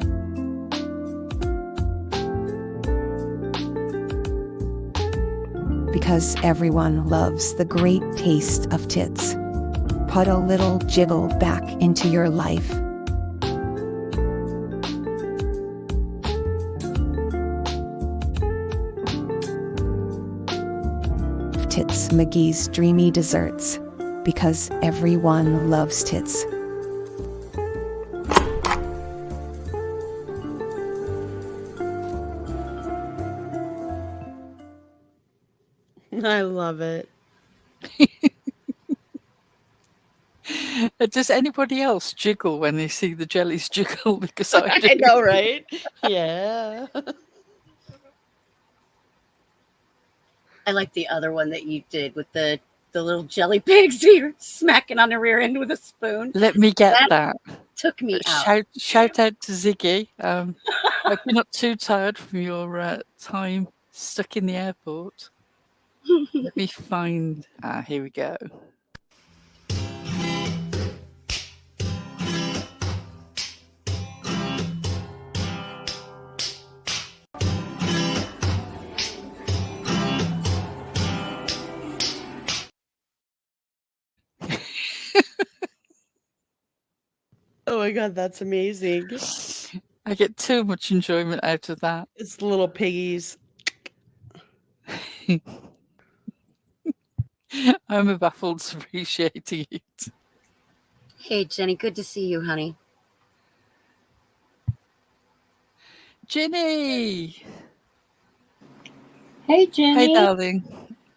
Because everyone loves the great taste of tits. Put a little jiggle back into your life. Titsmcgee's Dreamy Desserts. Because everyone loves tits. I love it. Does anybody else jiggle when they see the jellies jiggle? Because I do. I know, right? Yeah. I like the other one that you did with the little jelly pigs you're smacking on the rear end with a spoon. Let me get that. Took me out. Shout out to Ziggy. Hope you're not too tired from your time stuck in the airport. Let me find. Here we go. Oh my god, that's amazing. I get too much enjoyment out of that. It's little piggies. I'm baffled appreciating it. Hey, Jenny, good to see you, honey. Ginny! Hey, Jenny. Hey, darling.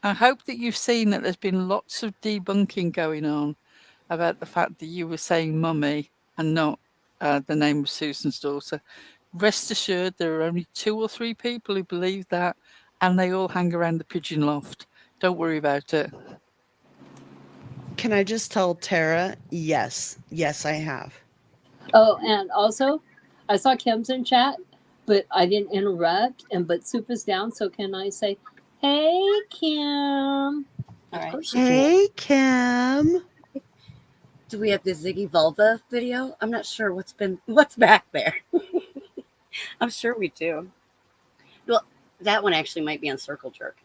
I hope that you've seen that there's been lots of debunking going on about the fact that you were saying mummy and not the name of Susan's daughter. Rest assured, there are only 2 or 3 people who believe that, and they all hang around the pigeon loft. Don't worry about it. Can I just tell Tara? Yes. Yes, I have. Oh, and also, I saw Kim's in chat, but I didn't interrupt. But Soup is down, so can I say, hey, Kim? All right. Hey, Kim. Do we have the Ziggy vulva video? I'm not sure what's back there. I'm sure we do. Well, that one actually might be on Circle Jerk.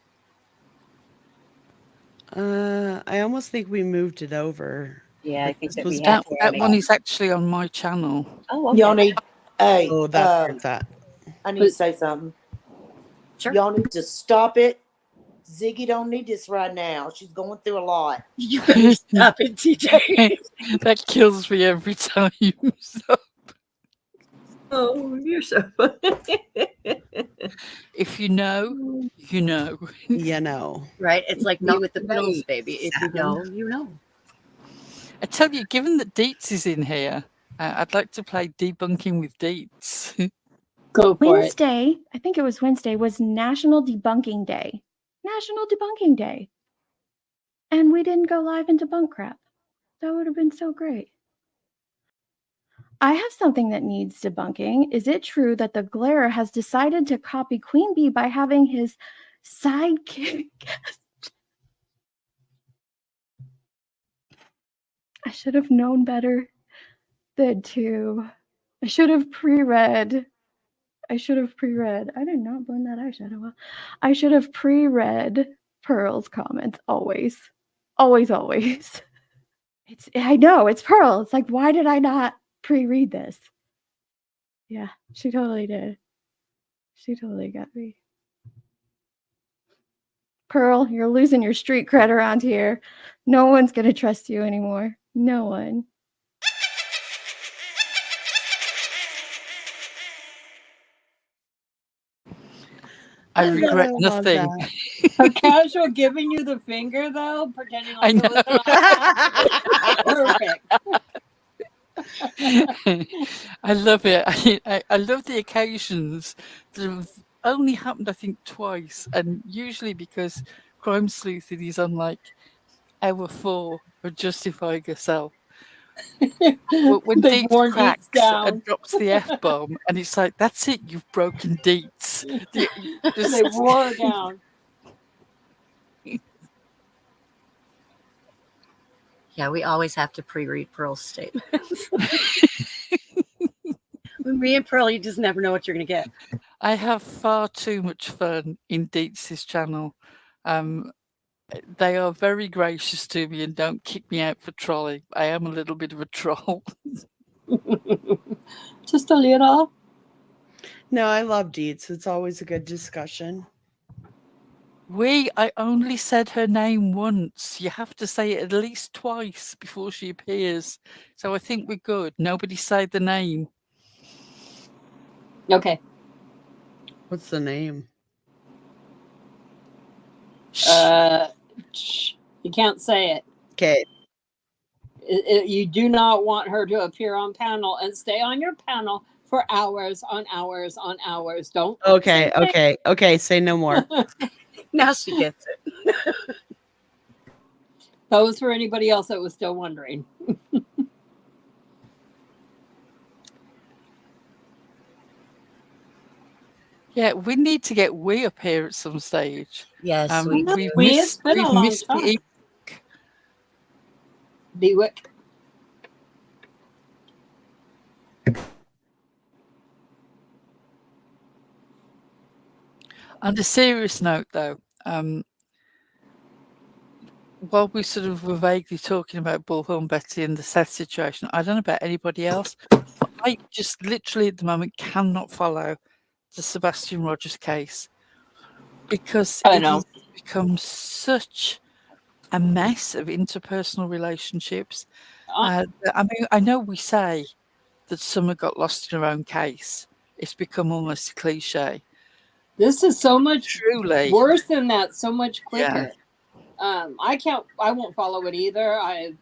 I almost think we moved it over. Yeah, I think that we That one is actually on my channel. Oh, okay. Y'all need, hey, Oh, that's where it's at. I need to say something. Sure. Y'all need to stop it. Ziggy don't need this right now. She's going through a lot. You better stop it, TJ. That kills me every time. So, Oh, you're so funny. if you know, you know. You know. Right? It's like me with the pills, baby. If you know, you know. I tell you, given that Deets is in here, I'd like to play Debunking with Deets. Go for it. Wednesday, I think it was Wednesday, was National Debunking Day. National Debunking Day. And we didn't go live and debunk crap. That would have been so great. I have something that needs debunking. Is it true that the Glare has decided to copy Queen Bee by having his sidekick? I should have known better than to. I should have pre-read. I did not blend that eyeshadow well. I should have pre-read Pearl's comments always. Always. I know, it's Pearl. It's like, why did I not pre-read this? Yeah, she totally did. She totally got me. Pearl, you're losing your street cred around here. No one's going to trust you anymore. No one. I regret nothing. Her casual giving you the finger, though, pretending like I know. Perfect. I love it. I love the occasions that have only happened, I think, twice, and usually because Crime Sleuthing is on like hour 4 of justifying herself. But when They've Deets worn Deets cracks down. and drops the F-bomb, and it's like, that's it, you've broken Deets. They wore her down. Yeah, we always have to pre-read Pearl's statements. With me and Pearl, you just never know what you're going to get. I have far too much fun in Deets' channel. They are very gracious to me and don't kick me out for trolling. I am a little bit of a troll. Just a little. No, I love Deets. It's always a good discussion. I only said her name once. You have to say it at least twice before she appears. So I think we're good. Nobody said the name. Okay. What's the name? You can't say it. Okay. You do not want her to appear on panel and stay on your panel for hours on hours on hours. Don't. Okay, okay, okay. Say no more. Now she gets it. That was for anybody else that was still wondering. Yeah, we need to get we up here at some stage. Yes, it's been a long time. Bewick. On a serious note, though, while we sort of were vaguely talking about Bullhorn Betty and the Seth situation, I don't know about anybody else, but I just literally at the moment cannot follow the Sebastian Rogers case because it has become such a mess of interpersonal relationships. I mean, I know we say that Summer got lost in her own case. It's become almost a cliche. This is so much Truly worse than that, so much Yeah. quicker. I won't follow it either. I,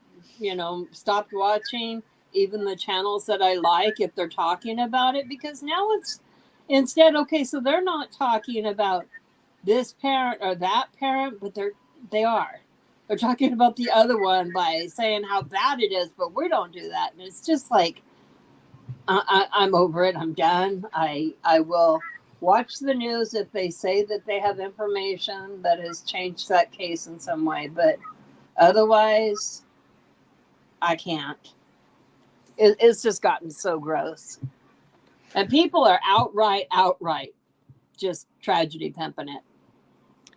stopped watching even the channels that I like if they're talking about it, because now it's instead, okay, so they're not talking about this parent or that parent, but they are. They're talking about the other one by saying how bad it is, but we don't do that. And it's just like, I'm over it. I'm done. I will watch the news if they say that they have information that has changed that case in some way, but otherwise, I can't. It's just gotten so gross. And people are outright just tragedy pimping it.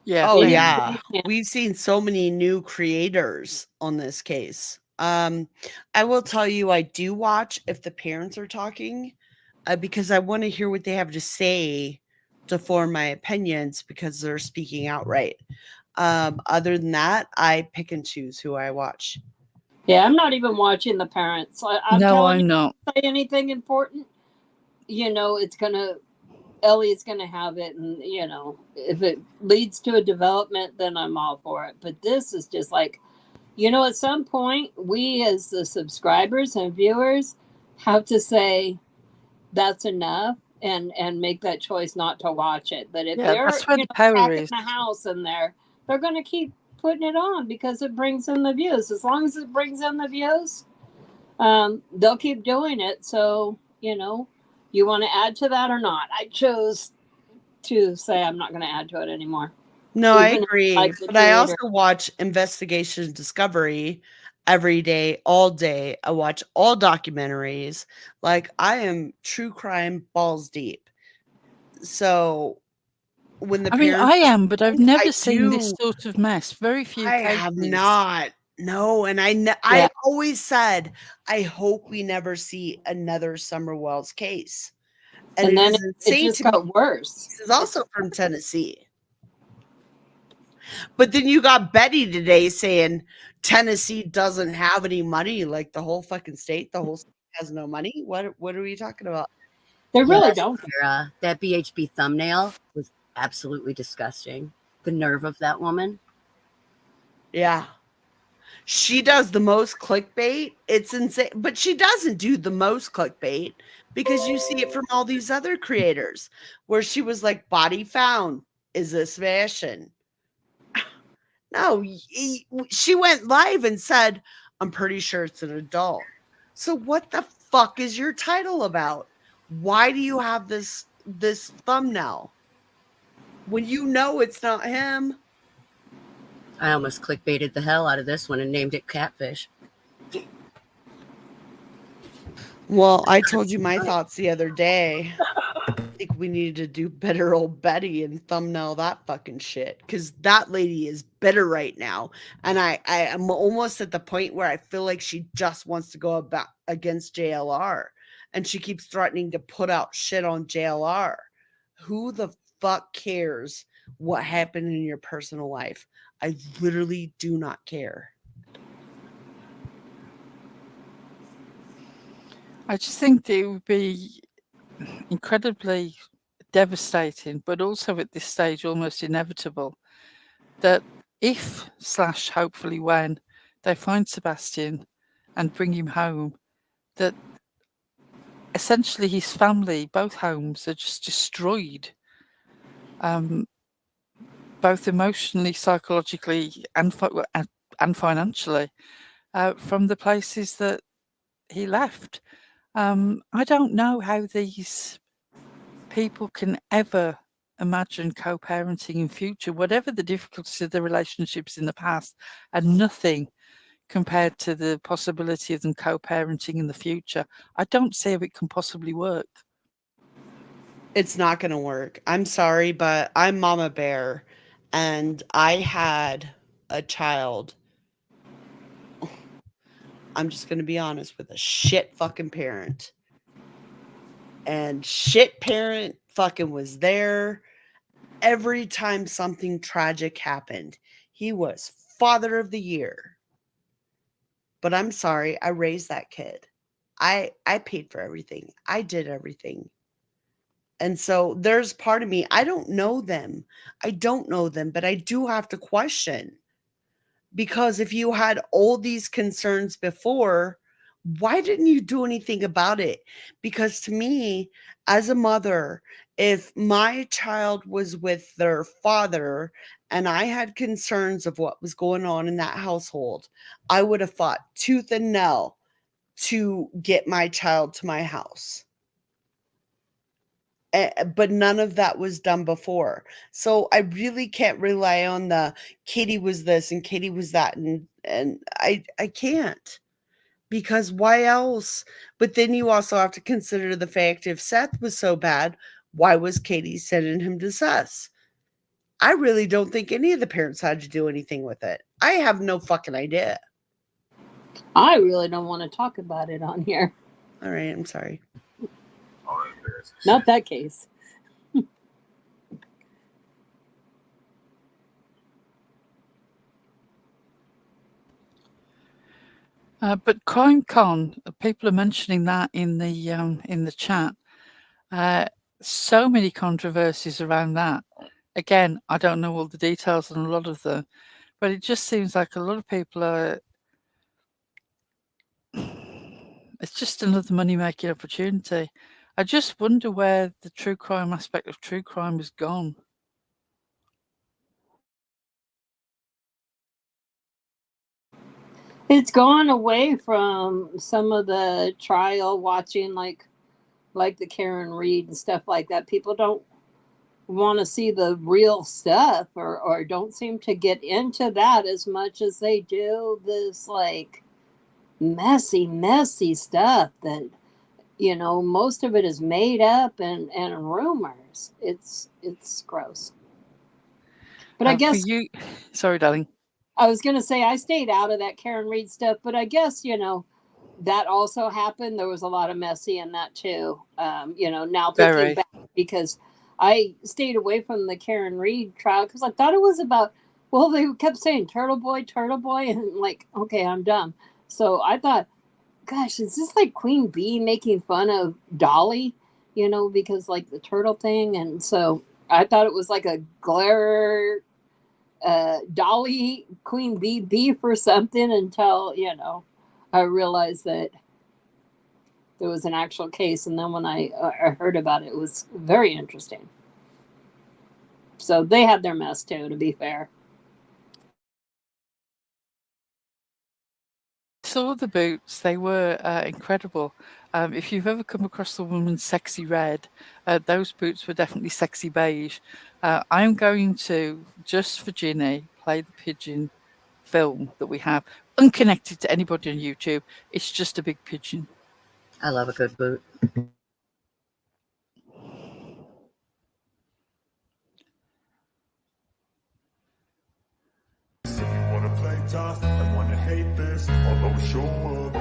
Yeah. Oh, yeah. We've seen so many new creators on this case. I will tell you, I do watch if the parents are talking because I want to hear what they have to say to form my opinions because they're speaking outright. Other than that, I pick and choose who I watch. Yeah, I'm not even watching the parents. I'm not. Say anything important. Ellie's gonna have it, and if it leads to a development, then I'm all for it. But this is just like, at some point, we as the subscribers and viewers have to say that's enough and make that choice not to watch it. But if they're that's where the power packing is. the house in there, they're going to keep putting it on because it brings in the views. As long as it brings in the views, they'll keep doing it. So you want to add to that or not? I chose to say I'm not going to add to it anymore. No, I Even if agree. like the But I also creator. watch Investigation Discovery every day, all day. I watch all documentaries. Like I am true crime balls deep. So when the parents, I am, but I've never I seen this do. sort of mess. Very few I cases. have not. No, and I always said I hope we never see another Summer Wells case. And then is it insane just to me. got worse. This is also from Tennessee. But then you got Betty today saying Tennessee doesn't have any money, like the whole fucking state. The whole state has no money. What are we talking about? They really Yes, don't. Sarah, that BHB thumbnail was absolutely disgusting. The nerve of that woman. Yeah. She does the most clickbait. It's insane. But she doesn't do the most clickbait because you see it from all these other creators where she was like, body found. Is this fashion? No, she went live and said, I'm pretty sure it's an adult. So what the fuck is your title about? Why do you have this thumbnail when you know it's not him? I almost clickbaited the hell out of this one and named it Catfish. Well, I told you my thoughts the other day. I think we need to do better old Betty and thumbnail that fucking shit, because that lady is bitter right now, and I am almost at the point where I feel like she just wants to go about against JLR, and she keeps threatening to put out shit on JLR. Who the fuck cares what happened in your personal life? I literally do not care. I just think that it would be incredibly devastating, but also at this stage almost inevitable, that if / hopefully when they find Sebastian and bring him home, that essentially his family, both homes, are just destroyed, both emotionally, psychologically, and financially, from the places that he left. I don't know how these people can ever imagine co-parenting in future, whatever the difficulties of the relationships in the past, and nothing compared to the possibility of them co-parenting in the future. I don't see how it can possibly work. It's not going to work. I'm sorry, but I'm Mama Bear, and I had a child. I'm just going to be honest, with a shit fucking parent. And shit parent fucking was there every time something tragic happened. He was father of the year. But I'm sorry, I raised that kid. I paid for everything. I did everything. And so there's part of me, I don't know them. I don't know them, but I do have to question. Because if you had all these concerns before, why didn't you do anything about it? Because to me, as a mother, if my child was with their father and I had concerns of what was going on in that household, I would have fought tooth and nail to get my child to my house. But none of that was done before. So I really can't rely on the Katie was this and Katie was that. And I can't, because why else? But then you also have to consider the fact, if Seth was so bad, why was Katie sending him to Seth? I really don't think any of the parents had to do anything with it. I have no fucking idea. I really don't want to talk about it on here. All right, I'm sorry. Not that case. But CrimeCon, people are mentioning that in the chat. So many controversies around that. Again, I don't know all the details on a lot of them, but it just seems like a lot of people are. It's just another money-making opportunity. I just wonder where the true crime aspect of true crime has gone. It's gone away from some of the trial watching, like the Karen Reed and stuff like that. People don't want to see the real stuff, or don't seem to get into that as much as they do this like messy stuff that, most of it is made up and rumors. It's gross. But I guess for you, sorry, darling. I was going to say I stayed out of that Karen Reed stuff, but I guess, that also happened. There was a lot of messy in that too. Now thinking back, because I stayed away from the Karen Reed trial because I thought it was about, well, they kept saying turtle boy, and like, okay, I'm done. So I thought, gosh, is this like Queen Bee making fun of Dolly, because like the turtle thing? And so I thought it was like a glare Dolly Queen Bee beef or something until, I realized that there was an actual case. And then when I heard about it, it was very interesting. So they had their mess too, to be fair. Saw the boots, they were incredible. If you've ever come across the woman Sexy Red, those boots were definitely sexy beige. I'm going to, just for Ginny, play the pigeon film that we have, unconnected to anybody on YouTube. It's just a big pigeon. I love a good boot. If you wanna play tough and wanna hate this, I'll always show up.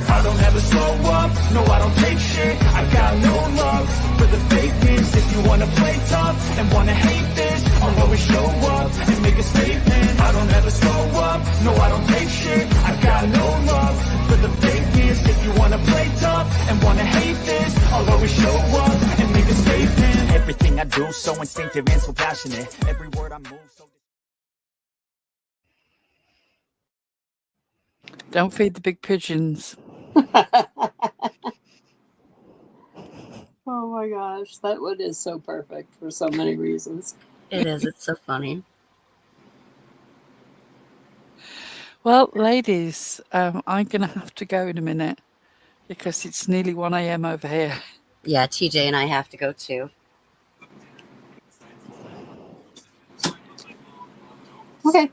I don't ever slow up, no I don't take shit. I got no love for the fakeness. If you wanna play tough and wanna hate this, I'll always show up and make a statement. I don't ever slow up, no I don't take shit. I got no love for the fakeness. If you wanna play tough and wanna hate this, I'll always show up and make a statement. Everything I do so instinctive and so passionate. Every word I move so. Don't feed the big pigeons. Oh my gosh, that one is so perfect for so many reasons. It is. It's so funny. Well, ladies, I'm going to have to go in a minute because it's nearly 1 a.m. over here. Yeah, TJ and I have to go too. Okay.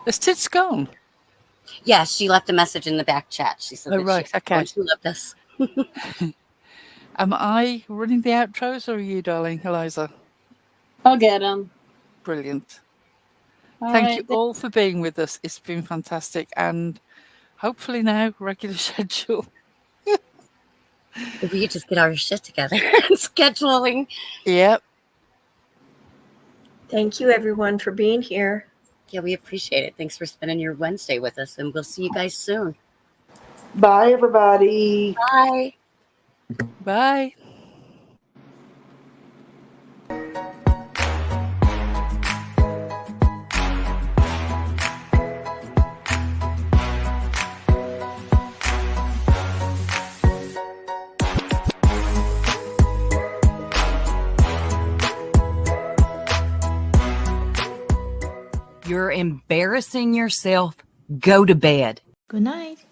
Is Tits gone? Yeah, she left a message in the back chat. She said Oh, that right, okay. she left us. Am I running the outros or are you, darling, Eliza? I'll get them. Brilliant. All Thank right, you all for being with us. It's been fantastic. And hopefully now, regular schedule. If we could just get our shit together. Scheduling. Yep. Thank you, everyone, for being here. Yeah, we appreciate it. Thanks for spending your Wednesday with us, and we'll see you guys soon. Bye, everybody. Bye. Bye. You're embarrassing yourself. Go to bed. Good night.